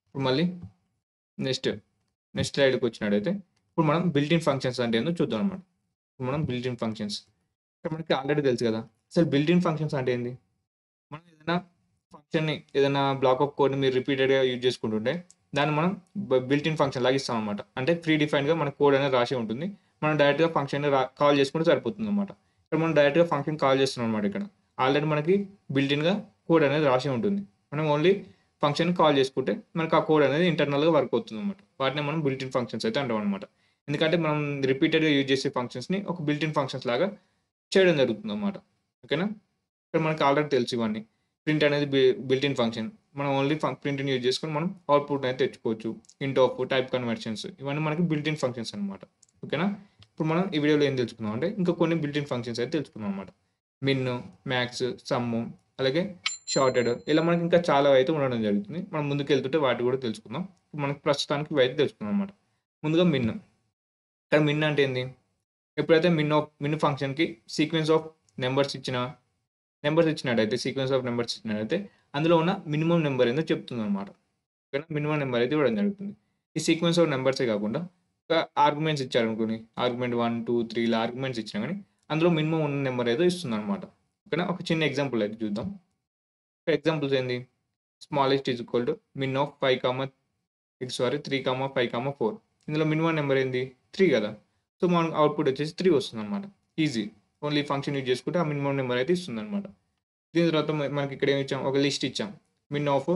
ఇప్పుడు మళ్ళీ నెక్స్ట్ స్లైడ్కి వచ్చినట్టయితే ఇప్పుడు మనం బిల్ట్-ఇన్ ఫంక్షన్స్ అంటే ఏందో చూద్దాం అనమాట. ఇప్పుడు మనం బిల్ట్-ఇన్ ఫంక్షన్స్ ఇక్కడ మనకి ఆల్రెడీ తెలుసు కదా. అసలు బిల్ట్-ఇన్ ఫంక్షన్స్ అంటే ఏంది, మనం ఏదైనా బ్లాక్ ఆఫ్ కోడ్ని మీరు రిపీటెడ్గా యూజ్ చేసుకుంటుంటే దాన్ని మనం బిల్ట్-ఇన్ ఫంక్షన్ లాగా ఇస్తాం అనమాట. అంటే ప్రీ డిఫైన్డ్గా మన కోడ్ అనేది రాసి ఉంటుంది. మనం డైరెక్ట్గా ఫంక్షన్ కాల్ చేసుకుంటే సరిపోతుంది అనమాట. ఇక్కడ మనం డైరెక్ట్గా ఫంక్షన్ కాల్ చేస్తున్నాం అనమాట. ఇక్కడ ఆల్రెడీ మనకి బిల్ట్-ఇన్గా కోడ్ అనేది రాసి ఉంటుంది. మనం ఓన్లీ ఫంక్షన్ కాల్ చేసుకుంటే మనకు ఆ కోడ్ అనేది ఇంటర్నల్గా వర్క్ అవుతుంది అనమాట. వాటిని మనం బిల్ట్-ఇన్ ఫంక్షన్స్ అయితే అంటాం అనమాట. ఎందుకంటే మనం రిపీటెడ్గా యూజ్ చేసే ఫంక్షన్స్ని ఒక బిల్ట్-ఇన్ ఫంక్షన్స్ లాగా చేయడం జరుగుతుంది అనమాట. ఓకేనా? ఇక్కడ మనకి ఆల్రెడీ తెలుసు ఇవన్నీ. ప్రింట్ అనేది బిల్ట్-ఇన్ ఫంక్షన్. మనం ఓన్లీ ప్రింట్ని యూజ్ చేసుకొని మనం అవుట్పుట్ అయితే తెచ్చుకోవచ్చు. ఇంట్ ఆఫ్, టైప్ కన్వర్షన్స్ ఇవన్నీ మనకి బిల్ట్-ఇన్ ఫంక్షన్స్ అనమాట. ఓకేనా? ఇప్పుడు మనం ఈ వీడియోలో ఏం తెలుసుకుందాం అంటే ఇంకా కొన్ని బిల్ట్-ఇన్ ఫంక్షన్స్ అయితే తెలుసుకుందాం అనమాట. మిన్, మ్యాక్స్, సమ్, అలాగే షార్టెడ్, ఇలా మనకి ఇంకా చాలా అయితే ఉండడం జరుగుతుంది. మనం ముందుకు వెళ్తుంటే వాటి కూడా తెలుసుకుందాం. మనకి ప్రస్తుతానికి ఇవి అయితే తెలుసుకుందాం అనమాట. ముందుగా మిన్. ఇక్కడ మిన్ అంటే ఏంది, ఎప్పుడైతే మిన్ ఫంక్షన్కి సీక్వెన్స్ ఆఫ్ నెంబర్స్ ఇచ్చినట్టయితే అందులో ఉన్న మినిమం నెంబర్ ఏందో చెప్తుంది అనమాట. ఓకేనా? మినిమం నెంబర్ అయితే ఇవ్వడం జరుగుతుంది. ఈ సీక్వెన్స్ ఆఫ్ నెంబర్సే కాకుండా ఒక ఆర్గ్యుమెంట్స్ ఇచ్చారనుకోండి, ఆర్గ్యుమెంట్ 1, 2, 3 ఇలా ఆర్గ్యుమెంట్స్ ఇచ్చినా కానీ అందులో మినిమం ఉన్న నెంబర్ ఏదో ఇస్తుంది అనమాట. ఓకేనా? ఒక చిన్న ఎగ్జాంపుల్ అయితే చూద్దాం. ఎగ్జాంపుల్స్ ఏంది, smallest is equal to min of 3, 5, 4. ఇందులో మినిమం నెంబర్ ఏంది, 3 కదా. సో మన అవుట్పుట్ వచ్చేసి 3 వస్తుంది అనమాట. ఈజీ. ఓన్లీ ఫంక్షన్ యూజ్ చేసుకుంటే ఆ మినిమం నెంబర్ అయితే ఇస్తుంది అనమాట. దీని తర్వాత మనకి ఇక్కడ ఏమి ఇచ్చాం, ఒక లిస్ట్ ఇచ్చాం. మిన్ ఆఫ్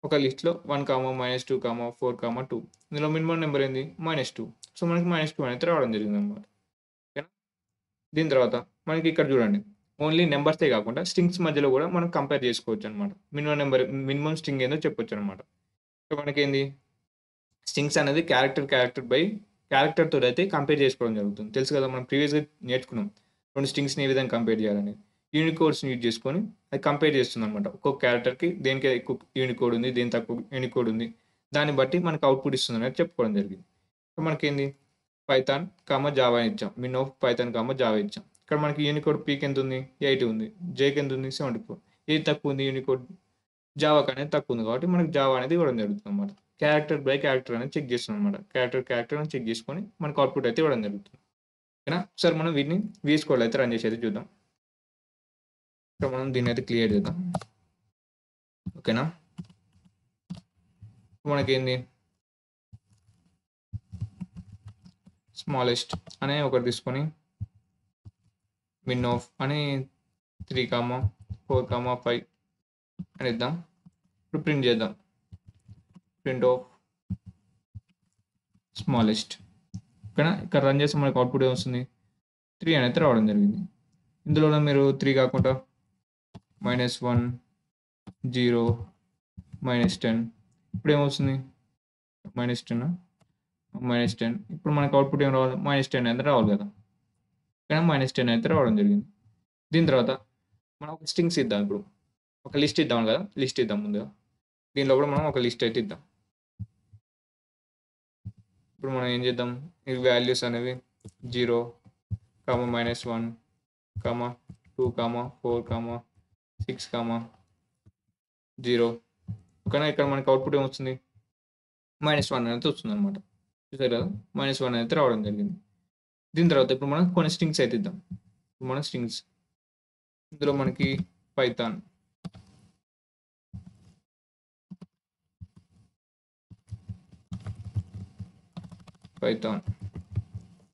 ఒక లిస్ట్‌లో 1, -2, 4, 2 ఇందులో మినిమమ్ నెంబర్ ఏంది? -2. సో, మనకి -2 అనేది రావడం జరిగిందనమాట. ఓకేనా? దీని తర్వాత మనకి ఇక్కడ చూడండి. ఓన్లీ నంబర్సే కాకుండా స్ట్రింగ్స్ మధ్యలో కూడా మనం కంపేర్ చేసుకోవచ్చనమాట. మినిమమ్ స్ట్రింగ్ ఏందో చెప్పొచ్చనమాట. సో, మనకేంది స్ట్రింగ్స్ అనేది క్యారెక్టర్‌తోనైతే కంపేర్ చేసుకోవడం జరుగుతుంది. తెలుసు కదా! మనం ప్రీవియస్‌గా నేర్చుకున్నాం. 2 స్ట్రింగ్స్‌ని ఏ విధంగా కంపేర్ చేయాలని. యూనికోడ్స్‌ని యూజ్ చేసుకొని అది కంపేర్ చేస్తుందనమాట. ఒక్కొక్క క్యారెక్టర్‌కి దేనికి ఎక్కువ యూనికోడ్ ఉంది, దేనికి తక్కువ యూనికోడ్ ఉంది. దాన్ని బట్టి మనకు అవుట్‌పుట్ ఇస్తుందనేది చెప్పుకోవడం జరిగింది. సో, మనకేంది పైథాన్, జావా ఇచ్చాం. మిన్ ఆఫ్ పైథాన్, జావా ఇచ్చాం. ఇక్కడ మనకి యూనికోడ్ పీకి ఎంతుంది? 8 ఉంది. జేకి ఎంతుంది? 74. ఏది తక్కువుంది యూనికోడ్? జావాకనేది తక్కువుంది కాబట్టి మనకు జావా అనేది ఇవ్వడం జరుగుతుందనమాట. క్యారెక్టర్ బై క్యారెక్టర్ అనేది చెక్ చేస్తున్నామనమాట. క్యారెక్టర్ అని చెక్ చేసుకొని మనకు అవుట్‌పుట్ అయితే ఇవ్వడం జరుగుతుంది. ఓకేనా? ఒకసారి మనం వీటిని వీఎస్ కోడ్‌లో అయితే రన్ చేసి అయితే చూద్దాం. ఇక్కడ మనం దీన్నైతే క్లియర్ చేద్దాం. ఓకేనా? మనకేంది స్మాలెస్ట్ అనే ఒకటి తీసుకొని మిన్ ఆఫ్ అని 3, 4, 5 అని ఇద్దాం. ఇప్పుడు ప్రింట్ చేద్దాం. Print of smallest. ఓకేనా? ఇక్కడ రన్ చేస్తే మనకు అవుట్‌పుట్ ఏమొస్తుంది? 3 అనేది రావడం జరిగింది. ఇందులోనే మీరు 3 కాకుండా -1, 0, -10 ఇప్పుడేమొస్తుంది? -10 -10 ఇప్పుడు మనకు అవుట్‌పుట్ ఏం రావాలి? -10 అనేది రావాలి కదా! కానీ -10 అయితే రావడం జరిగింది. దీని తర్వాత మనం ఒక స్ట్రింగ్స్ ఇద్దాం ఇప్పుడు. ఒక లిస్ట్ ఇద్దాం కదా! లిస్ట్ ఇద్దాం ముందుగా. దీనిలో కూడా మనం ఒక లిస్ట్ అయితే ఇద్దాం. ఇప్పుడు మనం ఏం చేద్దాం? ఈ వాల్యూస్ అనేవి 0, -1, 2, 4, 6, 0 ఓకేనా? ఇక్కడ మనకి అవుట్‌పుట్ ఏమొస్తుంది? -1 అనేది వస్తుందన్నమాట. చూసారు కదా! -1 అయితే రావడం జరిగింది. దీని తర్వాత ఇప్పుడు మనం కొన్ని స్ట్రింగ్స్ అయితే ఇద్దాం. ఇప్పుడు మనం స్ట్రింగ్స్ ఇందులో మనకి పైథాన్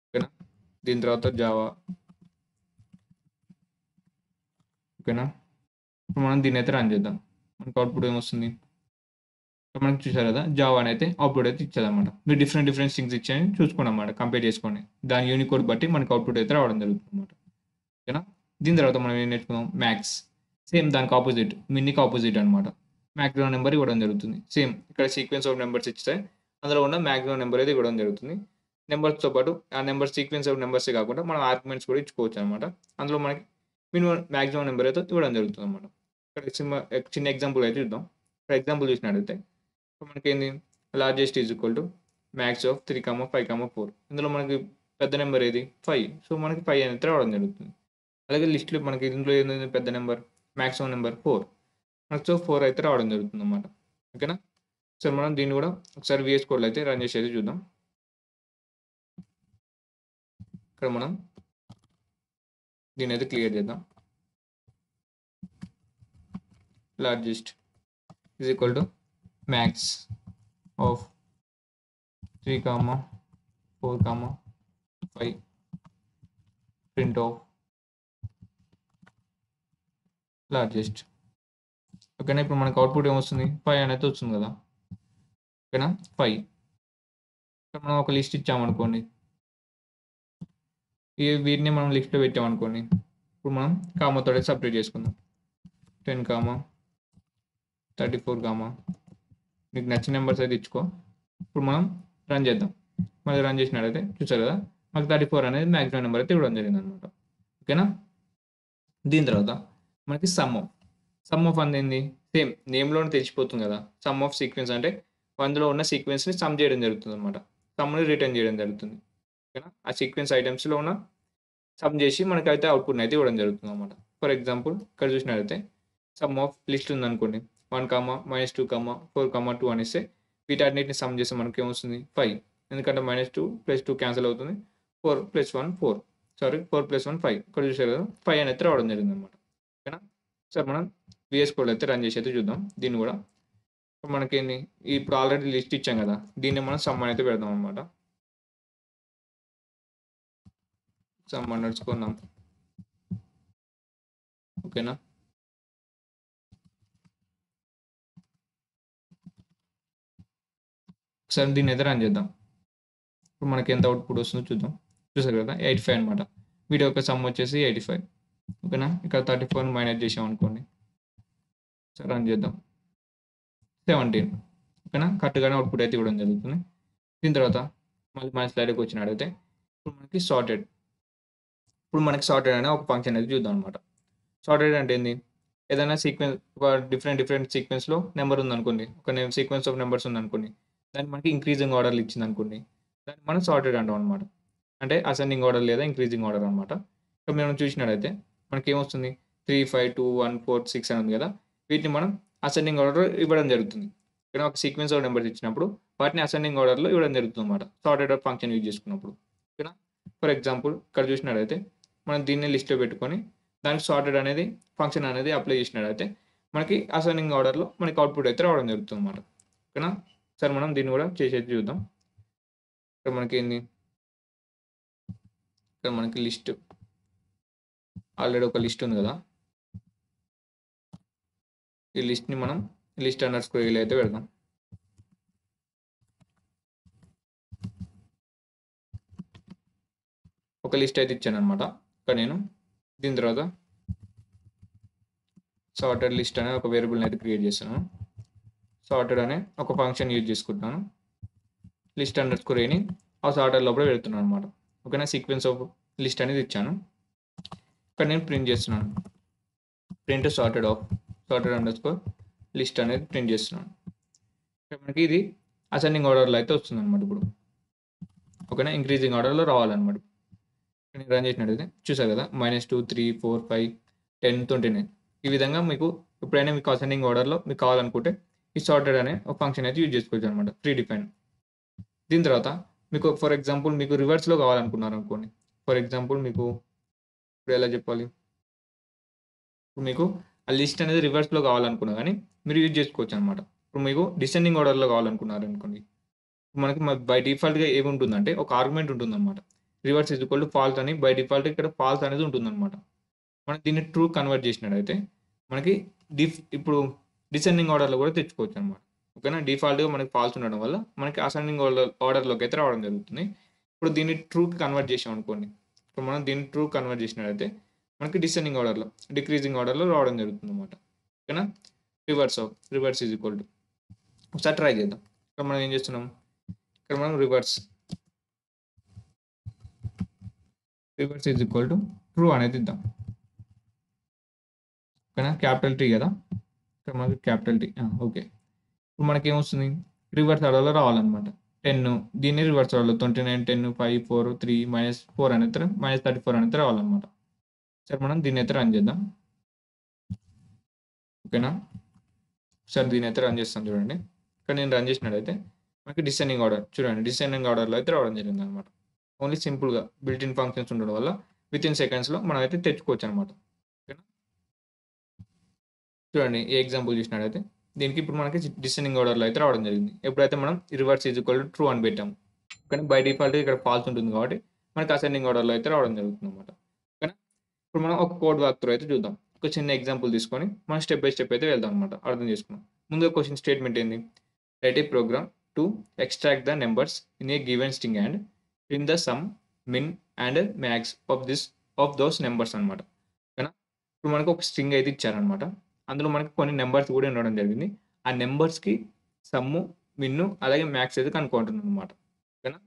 ఓకేనా? దీని తర్వాత జావా ఓకేనా? ఇప్పుడు మనం దీన్ని అయితే రన్ చేద్దాం. మనకు అవుట్‌పుట్ ఏమొస్తుంది? మనకి చూసారు కదా! జావా అనైతే అవుట్‌పుట్ అయితే ఇచ్చేదన్నమాట. మీరు డిఫరెంట్ స్ట్రింగ్స్ ఇచ్చాయని చూసుకోండి అన్నమాట. కంపేర్ చేసుకోండి. దాని యూనికోడ్ బట్టి మనకు అవుట్‌పుట్ అయితే రావడం జరుగుతుందన్నమాట. ఓకేనా? దీని తర్వాత మనం ఏం నేర్చుకున్నాం? మ్యాక్స్. సేమ్ దానికి ఆపోజిట్. మిన్‌కి ఆపోజిట్ అనమాట. మాక్సిమం నంబర్ ఇవ్వడం జరుగుతుంది. సేమ్ ఇక్కడ సీక్వెన్స్ ఆఫ్ నంబర్స్ ఇస్తే అందులో ఉన్న మాక్సిమం నంబర్ అయితే ఇవ్వడం జరుగుతుంది. నంబర్స్‌తో పాటు ఆ నంబర్ సీక్వెన్స్ ఆఫ్ నంబర్సే కాకుండా మనం ఆర్గ్యుమెంట్స్ కూడా ఇచ్చుకోవచ్చనమాట. అందులో మనకి మాక్సిమం నంబర్ అయితే ఇవ్వడం జరుగుతుందన్నమాట. ఇక్కడ చిన్న ఎగ్జాంపుల్ అయితే చూద్దాం. ఫర్ ఎగ్జాంపుల్ చూసినట్టయితే ఇప్పుడు మనకేంది largest is equal to max of 3, 5, 4 ఇందులో మనకి పెద్ద నెంబర్ ఏది? 5. సో, మనకి 5 అనేది రావడం జరుగుతుంది. అలాగే లిస్ట్‌లో మనకి ఇందులో ఏంది పెద్ద నెంబర్? Maximum number 4. మనకు సో, 4 అయితే రావడం జరుగుతుందన్నమాట. ఓకేనా? సో, మనం దీన్ని కూడా ఒకసారి వీఎస్ కోడ్‌లో అయితే రన్ చేసి అయితే చూద్దాం. ఇక్కడ మనం దీన్నైతే క్లియర్ చేద్దాం. Largest is equal to max of 3, 4, 5 print of largest. ఓకేనా? ఇప్పుడు మనకు అవుట్‌పుట్ ఏమొస్తుంది? 5 అనేది వస్తుంది కదా! ఓకేనా? 5 ఇక్కడ మనం ఒక లిస్ట్ ఇచ్చామనుకోండి. వీటిని మనం లిస్ట్‌లో పెట్టామనుకోండి. ఇప్పుడు మనం కామాతోటి సెపరేట్ చేసుకుందాం. 10, 34, నీకు నచ్చిన నెంబర్స్ అయితే ఇచ్చుకో. ఇప్పుడు మనం రన్ చేద్దాం. మళ్ళీ రన్ చేసినట్టయితే చూసారు కదా! మనకు 34 అనేది మాక్సిమం నెంబర్ అయితే ఇవ్వడం జరిగిందనమాట. ఓకేనా? దీని తర్వాత మనకి సమ్ ఆఫ్ అనేది సేమ్ నేమ్‌లోనే తెలిసిపోతుంది కదా! సమ్ ఆఫ్ సీక్వెన్స్ అంటే అందులో ఉన్న సీక్వెన్స్‌ని సమ్ చేయడం జరుగుతుందనమాట. సమ్‌ని రిటర్న్ చేయడం జరుగుతుంది. ఓకేనా? ఆ సీక్వెన్స్ ఐటెమ్స్‌లో ఉన్న సమ్ చేసి మనకైతే అవుట్‌పుట్‌ని అయితే ఇవ్వడం జరుగుతుందనమాట. ఫర్ ఎగ్జాంపుల్ ఇక్కడ చూసినట్టయితే సమ్ ఆఫ్ లిస్ట్ ఉందనుకోండి. 1, -2, 4, 2 అనేస్తే వీటన్నిటిని సమ్ చేస్తే మనకేమొస్తుంది? 5 ఎందుకంటే -2 + 2 క్యాన్సిల్ అవుతుంది. 4 + 1 4 సారీ 4 + 1 5 ఇక్కడ చూసారు కదా! 5 అనేది రావడం జరిగిందనమాట. ఓకేనా? ఒకసారి మనం వీఎస్ కోడ్ అయితే రన్ చేసి అయితే చూద్దాం దీన్ని కూడా. మనకేంది ఇప్పుడు ఆల్రెడీ లిస్ట్ ఇచ్చాం కదా! దీన్ని మనం సమ్ అయితే పెడదాం అనమాట. సమ్ అండర్‌స్కోర్ నమ్ ఓకేనా? ఒకసారి దీన్ని అయితే రన్ చేద్దాం. ఇప్పుడు మనకి ఎంత అవుట్పుట్ వస్తుందో చూద్దాం. చూసారు కదా 85 అనమాట. వీటి యొక్క సమ్ వచ్చేసి 85. ఓకేనా, ఇక్కడ 34 మైనస్ చేసాం అనుకోండి. సరే రన్ చేద్దాం. 17. ఓకేనా, కరెక్ట్గానే అవుట్పుట్ అయితే ఇవ్వడం జరుగుతుంది. దీని తర్వాత మళ్ళీ మన స్లైడ్కి వచ్చినట్టయితే ఇప్పుడు మనకి సార్టెడ్. ఇప్పుడు మనకి సార్టెడ్ అనే ఒక ఫంక్షన్ అయితే చూద్దాం అనమాట. సార్టెడ్ అంటే ఏంది? ఏదైనా సీక్వెన్స్, ఒక డిఫరెంట్ సీక్వెన్స్లో నెంబర్ ఉందనుకోండి, ఒక సీక్వెన్స్ ఆఫ్ నెంబర్స్ ఉందనుకోండి, దాన్ని మనకి ఇంక్రీజింగ్ ఆర్డర్లు ఇచ్చింది అనుకోండి, దాన్ని మనం సార్టెడ్ అంటాం అనమాట. అంటే అసెండింగ్ ఆర్డర్ లేదా ఇంక్రీజింగ్ ఆర్డర్ అనమాట. ఇక్కడ మనం చూసినట్టయితే మనకి ఏమొస్తుంది, 3, 5, 2, 1, 4, 6 అని ఉంది కదా, వీటిని మనం అసెండింగ్ ఆర్డర్ ఇవ్వడం జరుగుతుంది. ఇక్కడ ఒక సీక్వెన్స్ ఆఫ్ నెంబర్స్ ఇచ్చినప్పుడు వాటిని అసెండింగ్ ఆర్డర్లో ఇవ్వడం జరుగుతుంది అనమాట, సార్టెడ్ ఫంక్షన్ యూజ్ చేసుకున్నప్పుడు. ఓకేనా, ఫర్ ఎగ్జాంపుల్ ఇక్కడ చూసినట్టయితే మనం దీన్ని లిస్ట్లో పెట్టుకొని దానికి సార్టెడ్ అనేది ఫంక్షన్ అనేది అప్లై చేసినట్టయితే మనకి అసెండింగ్ ఆర్డర్లో మనకి అవుట్పుట్ అయితే రావడం జరుగుతుంది అనమాట. ఓకేనా, సరే మనం దీన్ని కూడా చేసేది చూద్దాం. ఇక్కడ మనకి ఏంది, ఇక్కడ మనకి లిస్ట్ ఆల్రెడీ ఒక లిస్ట్ ఉంది కదా, ఈ లిస్ట్ని మనం లిస్ట్ అండర్స్కోర్ ఇలా అయితే పెడదాం. ఒక లిస్ట్ అయితే ఇచ్చాను అనమాట. ఇక్కడ నేను దీని తర్వాత సార్టెడ్ లిస్ట్ అనే ఒక వేరియబుల్ని అయితే క్రియేట్ చేస్తాను. సార్టెడ్ అనే ఒక ఫంక్షన్ యూజ్ చేసుకుంటున్నాను. లిస్ట్ అండర్స్కోర్ అని ఆ సార్టెడ్ లోపల పెడుతున్నాను అనమాట. ఓకేనా, సీక్వెన్స్ ఆఫ్ లిస్ట్ అనేది ఇచ్చాను. ఇక్కడ నేను ప్రింట్ చేస్తున్నాను, ప్రింట్ సార్టెడ్ అండర్స్కోర్ లిస్ట్ అనేది ప్రింట్ చేస్తున్నాను. మనకి ఇది అసెండింగ్ ఆర్డర్లో అయితే వస్తుంది అనమాట. ఇప్పుడు ఓకేనా, ఇంక్రీజింగ్ ఆర్డర్లో రావాలన్నమాట. నేను రన్ చేసినట్టయితే చూసారు కదా, -2, 3, 4, 5, 10, 29 ఈ విధంగా మీకు ఎప్పుడైనా మీకు అసెండింగ్ ఆర్డర్లో మీకు కావాలనుకుంటే ఈ సార్టెడ్ అనే ఒక ఫంక్షన్ అయితే యూజ్ చేసుకోవచ్చు అనమాట, ప్రీ డిఫైన్. దీని తర్వాత మీకు ఫర్ ఎగ్జాంపుల్ మీకు రివర్స్లో కావాలనుకున్నారు అనుకోండి. ఫర్ ఎగ్జాంపుల్ మీకు ఇప్పుడు ఎలా చెప్పాలి, ఇప్పుడు మీకు ఆ లిస్ట్ అనేది రివర్స్లో కావాలనుకున్నా కానీ మీరు యూజ్ చేసుకోవచ్చు అనమాట. ఇప్పుడు మీకు డిసెండింగ్ ఆర్డర్లో కావాలనుకున్నారు అనుకోండి, మనకి బై డిఫాల్ట్గా ఏముంటుందంటే ఒక ఆర్గ్యుమెంట్ ఉంటుందన్నమాట, reverse is equal to falls అని. బై డిఫాల్ట్ ఇక్కడ ఫాల్స్ అనేది ఉంటుందన్నమాట. మనం దీన్ని ట్రూ కన్వర్ట్ చేసినట్టయితే మనకి ఇప్పుడు డిసెండింగ్ ఆర్డర్లో కూడా తెచ్చుకోవచ్చు అనమాట. ఓకేనా, డిఫాల్ట్గా మనకి ఫాల్స్ ఉండడం వల్ల మనకి అసెండింగ్ ఆర్డర్లోకి అయితే రావడం జరుగుతుంది. ఇప్పుడు దీన్ని ట్రూకి కన్వర్ట్ చేసాం అనుకోండి, ఇప్పుడు మనం దీన్ని ట్రూ కన్వర్ట్ చేసినట్టయితే మనకి డిసెండింగ్ ఆర్డర్లో, డిక్రీజింగ్ ఆర్డర్లో రావడం జరుగుతుంది అనమాట. ఓకేనా, రివర్స్ ఈజ్ ఈక్వల్ టు, ఒకసారి ట్రై చేద్దాం. ఇక్కడ మనం ఏం చేస్తున్నాం, ఇక్కడ మనం reverse is equal to true అనేది ఇద్దాం. ఓకేనా, క్యాపిటల్ టీ కదా, ఇక్కడ మనకి క్యాపిటల్ టీ. ఓకే, ఇప్పుడు మనకి ఏమొస్తుంది, రివర్స్ ఆర్డర్లో రావాలన్నమాట. 10 దీన్ని రివర్స్ ఆర్డర్లో 29, 10, 5, 4, 3, -4 అనేది -34 అనేది రావాలన్నమాట. సరే మనం దీన్ని అయితే రన్ చేద్దాం. ఓకేనా, సరే దీన్ని అయితే రన్ చేస్తాం చూడండి. ఇక్కడ నేను రన్ చేసినట్టయితే మనకి డిసెండింగ్ ఆర్డర్ చూడండి, డిసెండింగ్ ఆర్డర్లో అయితే రావడం జరిగింది అనమాట. ఓన్లీ సింపుల్గా బిల్ట్ ఇన్ ఫంక్షన్స్ ఉండడం వల్ల విత్ ఇన్ సెకండ్స్లో మనం అయితే తెచ్చుకోవచ్చు అనమాట. ఓకేనా, చూడండి ఈ ఎగ్జాంపుల్ చూసినట్టయితే దీనికి ఇప్పుడు మనకి డిసెండింగ్ ఆర్డర్లో అయితే రావడం జరిగింది. ఎప్పుడైతే మనం reverse is equal to true అని పెట్టాము, కానీ బై డిఫాల్ట్ ఇక్కడ ఫాల్స్ ఉంటుంది కాబట్టి మనకి అసెండింగ్ ఆర్డర్లో అయితే రావడం జరుగుతుంది అనమాట. ఓకేనా, ఇప్పుడు మనం ఒక కోడ్ వాక్ త్రూ అయితే చూద్దాం. ఒక చిన్న ఎగ్జాంపుల్ తీసుకొని మనం స్టెప్ బై స్టెప్ అయితే వెళ్దాం అనమాట, అర్థం చేసుకున్నాం. ముందుగా క్వశ్చన్ స్టేట్మెంట్ ఏంది, write a program to extract the numbers in a given string and print the sum, min and max of those numbers అనమాట. ఓకేనా, ఇప్పుడు మనకు ఒక స్ట్రింగ్ అయితే ఇచ్చారనమాట, అందులో మనకి కొన్ని నెంబర్స్ కూడా ఉండడం జరిగింది. ఆ నెంబర్స్కి సమ్ము, మిన్ను అలాగే మ్యాక్స్ అయితే కనుక్కుంటున్నాం అనమాట. ఓకేనా,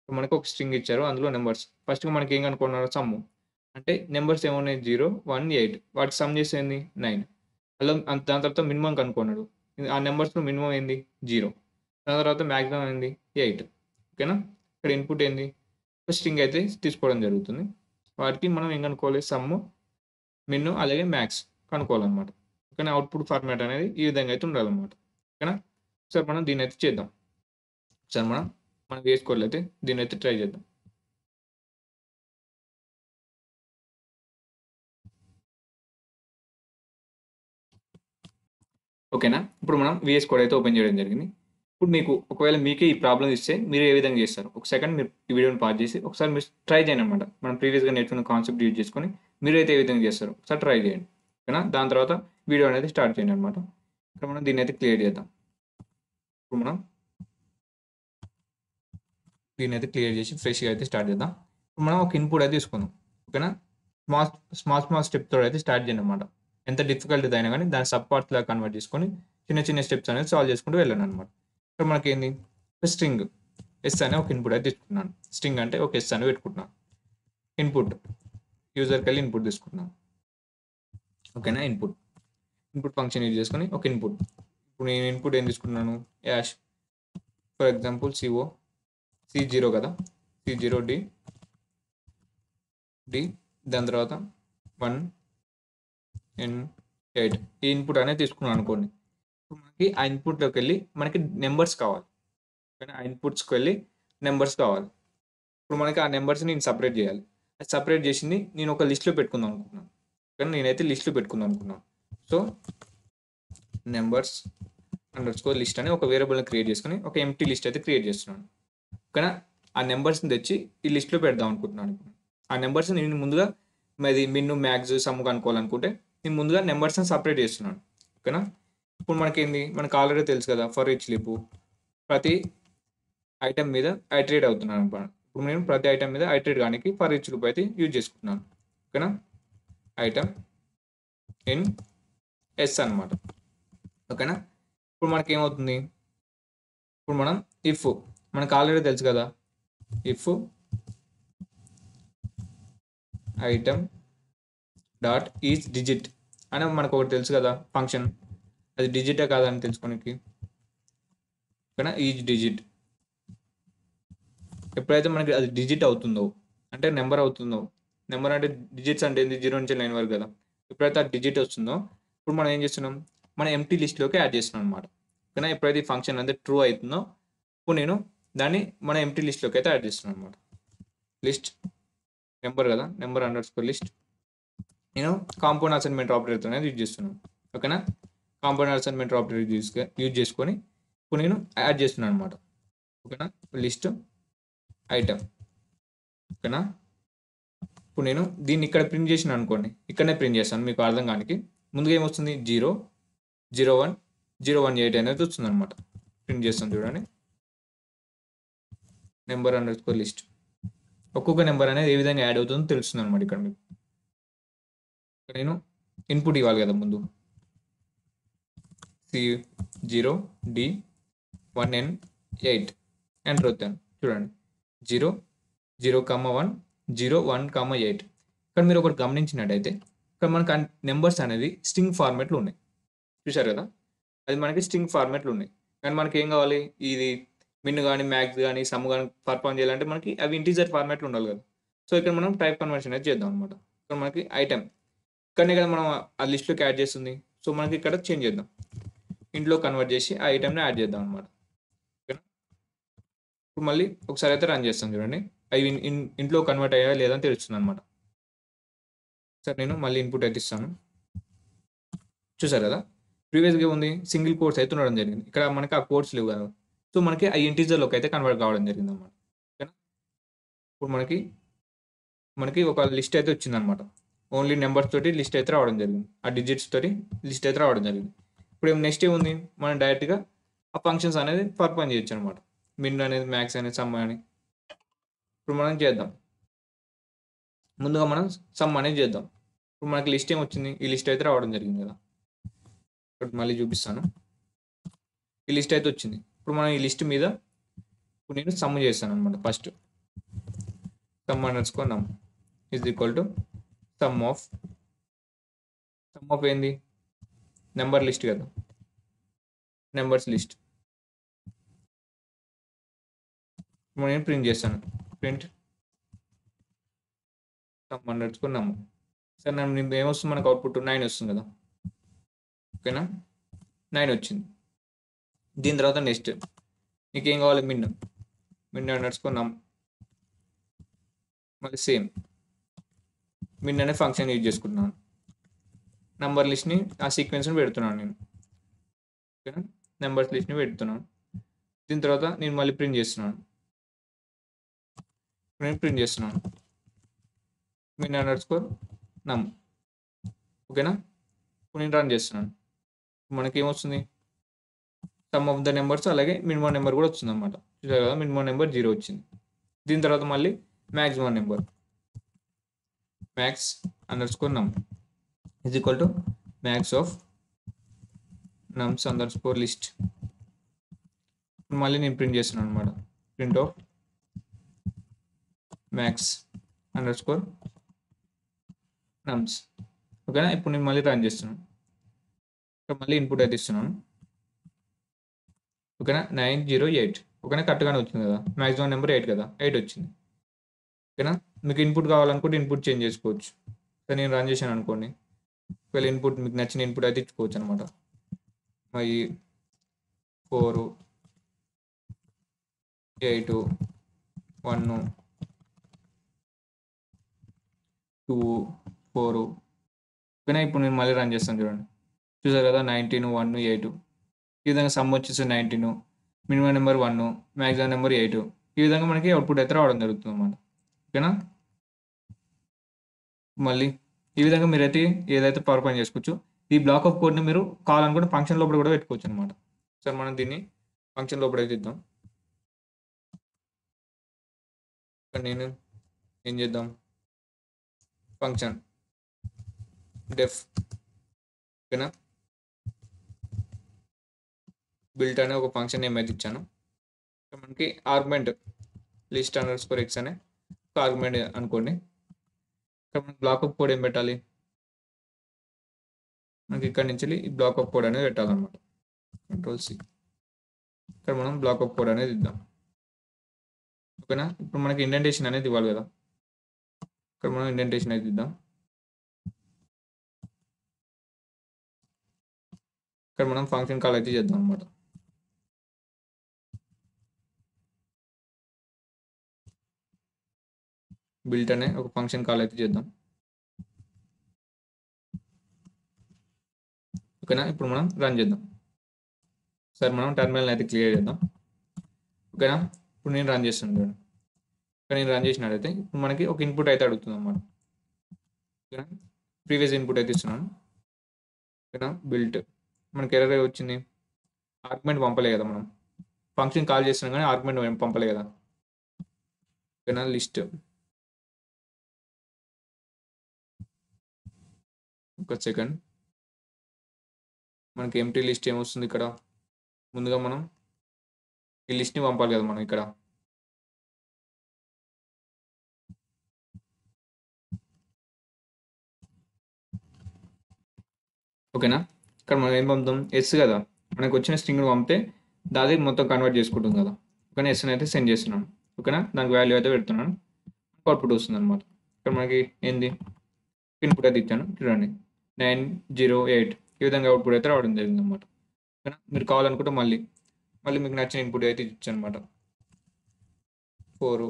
ఇప్పుడు మనకు ఒక స్ట్రింగ్ ఇచ్చారు, అందులో నెంబర్స్ ఫస్ట్గా మనకి ఏం కనుక్కున్నారు, సమ్ము అంటే నెంబర్స్ ఏమున్నాయి 0, 1, 8 వాటి సమ్ చేసేది 9. అలా దాని తర్వాత మినిమం కనుక్కున్నాడు, ఆ నెంబర్స్లో మినిమం ఏంది 0, దాని తర్వాత మ్యాక్సిమం ఏంది 8. ఓకేనా, ఇక్కడ ఇన్పుట్ ఏంది స్ట్రింగ్ అయితే తీసుకోవడం జరుగుతుంది. వాటికి మనం ఏం కనుక్కోవాలి, సమ్ము, మిన్ను అలాగే మ్యాక్స్ కనుక్కోవాలన్నమాట. ఓకేనా, అవుట్పుట్ ఫార్మాట్ అనేది ఈ విధంగా అయితే ఉండాలన్నమాట. ఓకేనా, సార్ మనం దీన్ని అయితే చేద్దాం. సార్ మనం వేసుకోవాలి దీన్ని అయితే ట్రై చేద్దాం. ఓకేనా, ఇప్పుడు మనం VS కోడ్ అయితే ఓపెన్ చేయడం జరిగింది. ఇప్పుడు మీకు ఒకవేళ మీకే ఈ ప్రాబ్లమ్ ఇస్తే మీరు ఏ విధంగా చేస్తారు, ఒక సెకండ్ మీరు ఈ వీడియోని పాజ్ చేసి ఒకసారి మీరు ట్రై చేయండి అనమాట. మనం ప్రీవియస్గా నేర్చుకున్న కాన్సెప్ట్ యూజ్ చేసుకొని మీరైతే ఏ విధంగా చేస్తారు ఒకసారి ట్రై చేయండి. ఓకేనా, దాని తర్వాత వీడియో అనేది స్టార్ట్ చేయండి అనమాట. ఇక్కడ మనం దీన్ని అయితే క్లియర్ చేద్దాం. ఇప్పుడు మనం దీన్ని అయితే క్లియర్ చేసి ఫ్రెష్గా అయితే స్టార్ట్ చేద్దాం. ఇప్పుడు మనం ఒక ఇన్పుట్ అయితే తీసుకుందాం. ఓకేనా, స్మాల్ స్టెప్తో అయితే స్టార్ట్ చేయండి అనమాట. ఎంత డిఫికల్టీ అయినా కానీ దాని సబ్ పార్ట్స్ లాగా కన్వర్ట్ చేసుకొని చిన్న చిన్న స్టెప్స్ అనేది సాల్వ్ చేసుకుంటూ వెళ్ళాను అనమాట. ఇక్కడ మనకి ఏంది, స్ట్రింగ్ ఎస్ అనే ఒక ఇన్పుట్ అయితే తీసుకుంటున్నాను. స్ట్రింగ్ అంటే ఒక ఎస్ అని పెట్టుకుంటున్నాను. ఇన్పుట్ యూజర్కి వెళ్ళి ఇన్పుట్ తీసుకుంటున్నాను. ఓకేనా, ఇన్పుట్ ఫంక్షన్ యూజ్ చేసుకొని ఒక ఇన్పుట్. ఇప్పుడు నేను ఇన్పుట్ ఏం తీసుకుంటున్నాను, యాష్ ఫర్ ఎగ్జాంపుల్ C0 కదా, C0 డి దాని తర్వాత 1N8 ఈ ఇన్పుట్ అనేది తీసుకున్నాను అనుకోండి. ఇప్పుడు మనకి ఆ ఇన్పుట్లోకి వెళ్ళి మనకి నెంబర్స్ కావాలి. కానీ ఆ ఇన్పుట్స్కి వెళ్ళి నెంబర్స్ కావాలి. ఇప్పుడు మనకి ఆ నెంబర్స్ని నేను సపరేట్ చేయాలి. అది సపరేట్ చేసింది నేను ఒక లిస్ట్లో పెట్టుకుందాం అనుకున్నాను. కానీ నేనైతే లిస్ట్లో పెట్టుకుందాం అనుకున్నాను. సో నెంబర్స్ అండర్స్కోర్ లిస్ట్ అని ఒక వేరియబుల్ని క్రియేట్ చేసుకొని ఒక ఎంటీ లిస్ట్ అయితే క్రియేట్ చేస్తున్నాను. కానీ ఆ నెంబర్స్ని తెచ్చి ఈ లిస్ట్లో పెడదాం అనుకుంటున్నాను. ఆ నెంబర్స్ నేను ముందుగా మాది మిన్ను మ్యాక్స్ సమ్ కనుక్కోవాలనుకుంటే నేను ముందుగా నెంబర్స్ని సపరేట్ చేస్తున్నాను. ఓకేనా, ఇప్పుడు మనకేంది, మనకు ఆల్రెడీ తెలుసు కదా, ఫర్ ఈచ్ లూప్ ప్రతి ఐటమ్ మీద ఐటరేట్ అవుతున్నాను అనమాట. ఇప్పుడు నేను ప్రతి ఐటమ్ మీద ఐటరేట్ కానీ ఫర్ ఈచ్ లూప్ అయితే యూజ్ చేసుకుంటున్నాను. ఓకేనా, ఐటమ్ ఇన్ ఎస్ అనమాట. ఓకేనా, ఇప్పుడు మనకి ఏమవుతుంది, ఇప్పుడు మనం ఇఫ్ మనకు ఆల్రెడీ తెలుసు కదా, if item dot each digit అని మనకు ఒకటి తెలుసు కదా ఫంక్షన్, అది డిజిటే కాదని తెలుసుకోనికి. ఓకేనా, ఈచ్ డిజిట్ ఎప్పుడైతే మనకి అది డిజిట్ అవుతుందో అంటే నెంబర్ అవుతుందో, నెంబర్ అంటే డిజిట్స్ అంటే ఏంది, 0 నుంచి 9 వరకు కదా, ఎప్పుడైతే ఆ డిజిట్ వస్తుందో ఇప్పుడు మనం ఏం చేస్తున్నాం, మన ఎంటీ లిస్ట్లోకి యాడ్ చేస్తున్నాం అనమాట. ఓకేనా, ఎప్పుడైతే ఈ ఫంక్షన్ అనేది ట్రూ అవుతుందో ఇప్పుడు నేను దాన్ని మన ఎంటీ లిస్ట్లోకి అయితే యాడ్ చేస్తున్నాను అనమాట. లిస్ట్ నెంబర్ కదా, నెంబర్ అండర్స్కోర్ లిస్ట్ నేను కాంపౌండ్ అసైన్మెంట్ ఆపరేటర్ అనేది యూజ్ చేస్తున్నాను. ఓకేనా, కాంపౌండ్ అసైన్మెంట్ ఆపరేటర్ యూజ్ చేసుకొని ఇప్పుడు నేను యాడ్ చేస్తున్నాను అనమాట. ఓకేనా, లిస్ట్ ఐటమ్. ఓకేనా, ఇప్పుడు నేను దీన్ని ఇక్కడ ప్రింట్ చేసిన అనుకోండి, ఇక్కడనే ప్రింట్ చేస్తాను మీకు అర్థం కానికి. ముందుగా ఏమొస్తుంది, 0 01 018 అనేది వస్తుంది అనమాట. ప్రింట్ చేస్తాను చూడండి, నెంబర్ అండర్స్కోర్ లిస్ట్. ఒక్కొక్క నెంబర్ అనేది ఏ విధంగా యాడ్ అవుతుందో తెలుస్తుంది అనమాట. ఇక్కడ మీకు నేను ఇన్పుట్ ఇవ్వాలి కదా, ముందు C0 D 1N8 ఎంటర్ అవుతాను చూడండి, 0 0,1 0 1,8. ఇక్కడ మీరు ఒకటి గమనించినట్టయితే ఇక్కడ మనకు నెంబర్స్ అనేది స్ట్రింగ్ ఫార్మాట్లో ఉన్నాయి, చూశారు కదా, అది మనకి స్ట్రింగ్ ఫార్మాట్లు ఉన్నాయి. కానీ మనకి ఏం కావాలి, ఇది మిన్ కానీ మ్యాక్స్ కానీ సమ్ కానీ పర్ఫామ్ చేయాలంటే మనకి అవి ఇంటీజర్ ఫార్మాట్లు ఉండాలి కదా. సో ఇక్కడ మనం టైప్ కన్వర్షన్ అయితే చేద్దాం అనమాట. ఇక్కడ మనకి ఐటమ్ ఇక్కడనే కదా మనం ఆ లిస్ట్లోకి యాడ్ చేస్తుంది. సో మనకి ఇక్కడ చేంజ్ చేద్దాం, ఇంట్లో కన్వర్ట్ చేసి ఆ ఐటమ్ని యాడ్ చేద్దాం అనమాట. ఓకేనా, ఇప్పుడు మళ్ళీ ఒకసారి అయితే రన్ చేస్తాం చూడండి, అవి ఇంట్లో కన్వర్ట్ అయ్యా లేదని తెలుస్తుంది అనమాట. సార్ నేను మళ్ళీ ఇన్పుట్ అయితే ఇస్తాను, చూసారు కదా, ప్రీవియస్గా ఉంది సింగిల్ కోర్స్ అయితే ఉండడం జరిగింది. ఇక్కడ మనకి ఆ కోర్స్ లేవు కదా, సో మనకి ఆ ఇంటీజర్లోకి అయితే కన్వర్ట్ కావడం జరిగింది అనమాట. ఓకేనా, ఇప్పుడు మనకి ఒక లిస్ట్ అయితే వచ్చిందనమాట. ఓన్లీ నెంబర్స్ తోటి లిస్ట్ అయితే రావడం జరిగింది, ఆ డిజిట్స్ తోటి లిస్ట్ అయితే రావడం జరిగింది. ఇప్పుడు నెక్స్ట్ ఏముంది, మనం డైరెక్ట్గా ఆ ఫంక్షన్స్ అనేది పర్ఫామ్ చేయొచ్చు అనమాట. మిన్ అనేది మ్యాక్స్ అనేది సమ్ అని ఇప్పుడు మనం చేద్దాం. ముందుగా మనం సమ్ అనేది చేద్దాం. ఇప్పుడు మనకి లిస్ట్ ఏమొచ్చింది, ఈ లిస్ట్ అయితే రావడం జరిగింది కదా. ఇప్పుడు మళ్ళీ చూపిస్తాను, ఈ లిస్ట్ అయితే వచ్చింది. ఇప్పుడు మనం ఈ లిస్ట్ మీద ఇప్పుడు నేను సమ్ చేస్తాను అనమాట. ఫస్ట్ సమ్ అండర్స్కోర్ నమ్ is equal to some of ఏంది, నెంబర్ లిస్ట్ కదా, నెంబర్స్ లిస్ట్. నేను ప్రింట్ చేస్తాను, ప్రింట్ సమ్ అండర్స్కోర్ నమ్. సరే నన్ను ఏమొస్తుంది, మనకు అవుట్పుట్ 9 వస్తుంది కదా. ఓకేనా, 9 వచ్చింది. దీని తర్వాత నెక్స్ట్ నీకేం కావాలి, మిన్ అండర్స్కోర్ నమ్. మళ్ళీ సేమ్ మిన్ అనే ఫంక్షన్ యూజ్ చేసుకుంటున్నాను. నెంబర్ లిస్ట్ని ఆ సీక్వెన్స్ని పెడుతున్నాను నేను. ఓకేనా, నెంబర్స్ లిస్ట్ని పెడుతున్నాను. దీని తర్వాత నేను మళ్ళీ ప్రింట్ చేస్తున్నాను, మిన్ అండర్స్కోర్ నమ్. ఓకేనా, ఇప్పుడు నేను రన్ చేస్తున్నాను. మనకి ఏమొస్తుంది, సమ్ ఆఫ్ ద నెంబర్స్ అలాగే మినిమం నెంబర్ కూడా వస్తుంది అనమాట. చూసారు కదా, మినిమం నెంబర్ 0 వచ్చింది. దీని తర్వాత మళ్ళీ మ్యాక్సిమం నెంబర్ మ్యాక్స్ అండర్ నమ్ is equal to max of నమ్స్ under list. మళ్ళీ నేను ప్రింట్ చేస్తున్నాను అనమాట, ప్రింట్ ఆఫ్ మ్యాక్స్ అండర్ నమ్స్. ఓకేనా, ఇప్పుడు నేను మళ్ళీ రన్ చేస్తున్నాను, మళ్ళీ ఇన్పుట్ అయితే ఇస్తున్నాను. ఓకేనా, 908. ఓకేనా, కరెక్ట్గానే వచ్చింది కదా, మ్యాక్సిమం నెంబర్ 8 కదా, 8 వచ్చింది. ఓకేనా, మీకు ఇన్పుట్ కావాలనుకుంటే ఇన్పుట్ చేంజ్ చేసుకోవచ్చు. సో నేను రన్ చేశాను అనుకోండి, ఒకవేళ ఇన్పుట్ మీకు నచ్చిన ఇన్పుట్ అయితే ఇచ్చుకోవచ్చు అనమాట. మై 4 8 1 2 4. ఓకేనా, ఇప్పుడు నేను మళ్ళీ రన్ చేస్తాను చూడండి, చూసారు కదా 19 1 8. ఈ విధంగా సమ్ వచ్చేసి 19, మినిమం నెంబర్ 1, మ్యాక్సిమం నెంబర్ 8. ఈ విధంగా మనకి అవుట్పుట్ అయితే రావడం జరుగుతుంది అన్నమాట. ఓకేనా, మళ్ళీ ఈ విధంగా మీరైతే ఏదైతే పవర్ పాయింట్ చేసుకోవచ్చు. ఈ బ్లాక్ ఆఫ్ కోడ్ని మీరు కావాలనుకుంటే ఫంక్షన్ లోపల కూడా పెట్టుకోవచ్చు అనమాట. సరే మనం దీన్ని ఫంక్షన్ లోపల అయితే ఇద్దాం. నేను ఏం చేద్దాం, ఫంక్షన్ డెఫ్. ఓకేనా, బిల్ట్ అనే ఒక ఫంక్షన్ నేమ్ అయితే ఇచ్చాను. మనకి ఆర్గ్యుమెంట్ లిస్ట్ అండర్ ఎక్స్ అనే ఒక ఆర్గ్యుమెంట్ అనుకోండి. ఇక్కడ మనకి బ్లాక్ ఆఫ్ కోడ్ ఏం పెట్టాలి, మనకి ఇక్కడ నుంచి ఈ బ్లాక్ ఆఫ్ కోడ్ అనేది పెట్టాలన్నమాట. Ctrl+C. ఇక్కడ మనం బ్లాక్ ఆఫ్ కోడ్ అనేది ఇద్దాం. ఓకేనా, ఇప్పుడు మనకి ఇండెంటేషన్ అనేది ఇవ్వాలి కదా, ఇక్కడ మనం ఇండెంటేషన్ అయితే ఇద్దాం. ఇక్కడ మనం ఫంక్షన్ కాల్ అయితే చేద్దాం అన్నమాట. బిల్ట్ అనే ఒక ఫంక్షన్ కాల్ అయితే చేద్దాం. ఓకేనా, ఇప్పుడు మనం రన్ చేద్దాం. సరే మనం టెర్మినల్ అయితే క్లియర్ చేద్దాం. ఓకేనా, ఇప్పుడు నేను రన్ చేస్తాను చూడండి. ఇక్కడ నేను రన్ చేసినట్టయితే ఇప్పుడు మనకి ఒక ఇన్పుట్ అయితే అడుగుతుంది అన్నమాట. ఓకేనా, ప్రీవియస్ ఇన్పుట్ అయితే ఇస్తున్నాను. ఓకేనా, బిల్ట్ మనకి ఎర్రర్ వచ్చింది, ఆర్గ్యుమెంట్ పంపలే కదా, మనం ఫంక్షన్ కాల్ చేస్తున్నాం కానీ ఆర్గ్యుమెంట్ పంపలే కదా. ఓకేనా, లిస్ట్ ఒక సెకండ్, మనకి ఎంటీ లిస్ట్ ఏమొస్తుంది ఇక్కడ, ముందుగా మనం ఈ లిస్ట్ని పంపాలి కదా మనం ఇక్కడ. ఓకేనా, ఇక్కడ మనం ఏం పంపుతాం, ఎస్ కదా, మనకు వచ్చిన స్ట్రింగ్ని పంపితే దాది మొత్తం కన్వర్ట్ చేసుకుంటుంది కదా. ఓకేనా, ఎస్ అయితే సెండ్ చేస్తున్నాను. ఓకేనా, దానికి వాల్యూ అయితే పెడుతున్నాను, అవుట్పుట్ వస్తుంది అనమాట. ఇక్కడ మనకి ఏంది ఇన్పుట్ అయితే ఇచ్చాను చూడండి, 908. ఈ విధంగా అవుట్పుట్ అయితే రావడం జరిగింది అనమాట. ఓకేనా, మీరు కావాలనుకుంటే మళ్ళీ మీకు నచ్చిన ఇన్పుట్ అయితే ఇచ్చాను అనమాట. 4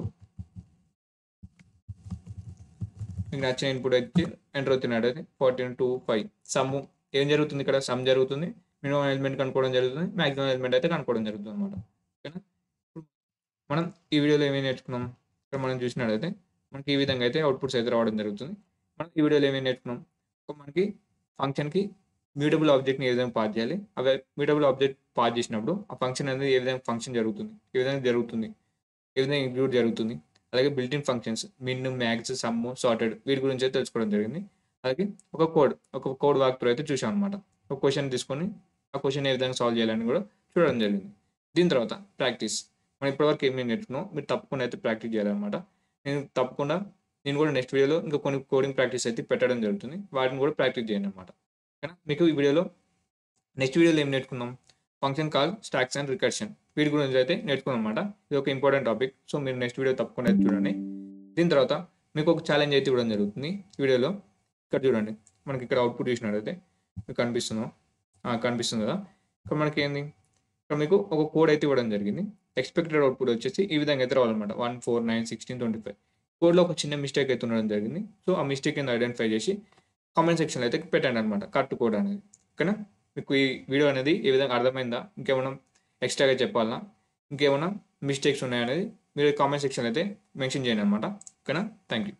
మీకు నచ్చిన ఇన్పుట్ అయితే ఎంటర్ అవుతున్నాడు, 14 2 5. సమ్ ఏం జరుగుతుంది ఇక్కడ, సమ్ జరుగుతుంది, మినిమం ఎలిమెంట్ కనుక్కోవడం జరుగుతుంది, మ్యాక్సిమం ఎలిమెంట్ అయితే కనుక్కోవడం జరుగుతుంది అనమాట. ఓకేనా, మనం ఈ వీడియోలో ఏమేమి నేర్చుకున్నాం, ఇక్కడ మనం చూసినట్టయితే మనకి ఈ విధంగా అయితే అవుట్పుట్స్ అయితే రావడం జరుగుతుంది. మనం ఈ వీడియోలో ఏమేమి నేర్చుకున్నాం, మనకి ఫంక్షన్కి మ్యూటబుల్ ఆబ్జెక్ట్ని ఏ విధంగా పాస్ చేయాలి, అవి మ్యూటబుల్ ఆబ్జెక్ట్ పాస్ చేసినప్పుడు ఆ ఫంక్షన్ అనేది ఏ విధంగా ఫంక్షన్ జరుగుతుంది, ఏ విధంగా జరుగుతుంది, ఏ విధంగా ఇంక్లూడ్ జరుగుతుంది. అలాగే బిల్టిన్ ఫంక్షన్స్ మిన్, మ్యాక్స్, సమ్, సార్టెడ్ వీటి గురించి అయితే తెలుసుకోవడం జరిగింది. అలాగే ఒక కోడ్ వాక్ త్రూ అయితే చూసాం అనమాట. ఒక క్వశ్చన్ తీసుకొని ఆ క్వశ్చన్ ఏ విధంగా సాల్వ్ చేయాలని కూడా చూడడం జరిగింది. దీని తర్వాత ప్రాక్టీస్, మనం ఇప్పటివరకు ఏమేమి నేర్చుకున్నాం మీరు తప్పకుండా అయితే ప్రాక్టీస్ చేయాలన్నమాట. నేను కూడా నెక్స్ట్ వీడియోలో ఇంకా కొన్ని కోడింగ్ ప్రాక్టీస్ అయితే పెట్టడం జరుగుతుంది, వాటిని కూడా ప్రాక్టీస్ చేయండి అనమాట. ఓకేనా, మీకు ఈ వీడియోలో నెక్స్ట్ వీడియోలో ఏం నేర్చుకుందాం, function call, stocks and recursion వీటి గురించి అయితే నేర్చుకున్నాం అనమాట. ఇది ఒక ఇంపార్టెంట్ టాపిక్, సో మీరు నెక్స్ట్ వీడియో తప్పకుండా అయితే చూడండి. దీని తర్వాత మీకు ఒక ఛాలెంజ్ అయితే ఇవ్వడం జరుగుతుంది ఈ వీడియోలో. ఇక్కడ చూడండి, మనకి ఇక్కడ అవుట్పుట్ చూసినట్టయితే మీకు కనిపిస్తుంది కదా. ఇక్కడ మనకి ఏంది, ఇక్కడ మీకు ఒక కోడ్ అయితే ఇవ్వడం జరిగింది. ఎక్స్పెక్టెడ్ అవుట్పుట్ వచ్చేసి ఈ విధంగా అయితే రావాలన్నమాట, 1 4 9 16 25. కోడ్లో ఒక చిన్న మిస్టేక్ అయితే ఉండడం జరిగింది. సో ఆ మిస్టేక్ కింద ఐడెంటిఫై చేసి కామెంట్ సెక్షన్లో అయితే పెట్టండి అనమాట, కరెక్ట్ కోడ్ అనేది. ఓకేనా, మీకు ఈ వీడియో అనేది ఏ విధంగా అర్థమైందా, ఇంకేమైనా ఎక్స్ట్రాగా చెప్పాలన్నా, ఇంకేమైనా మిస్టేక్స్ ఉన్నాయనేది మీరు కామెంట్ సెక్షన్లో అయితే మెన్షన్ చేయండి అనమాట. ఓకేనా, థ్యాంక్ యూ.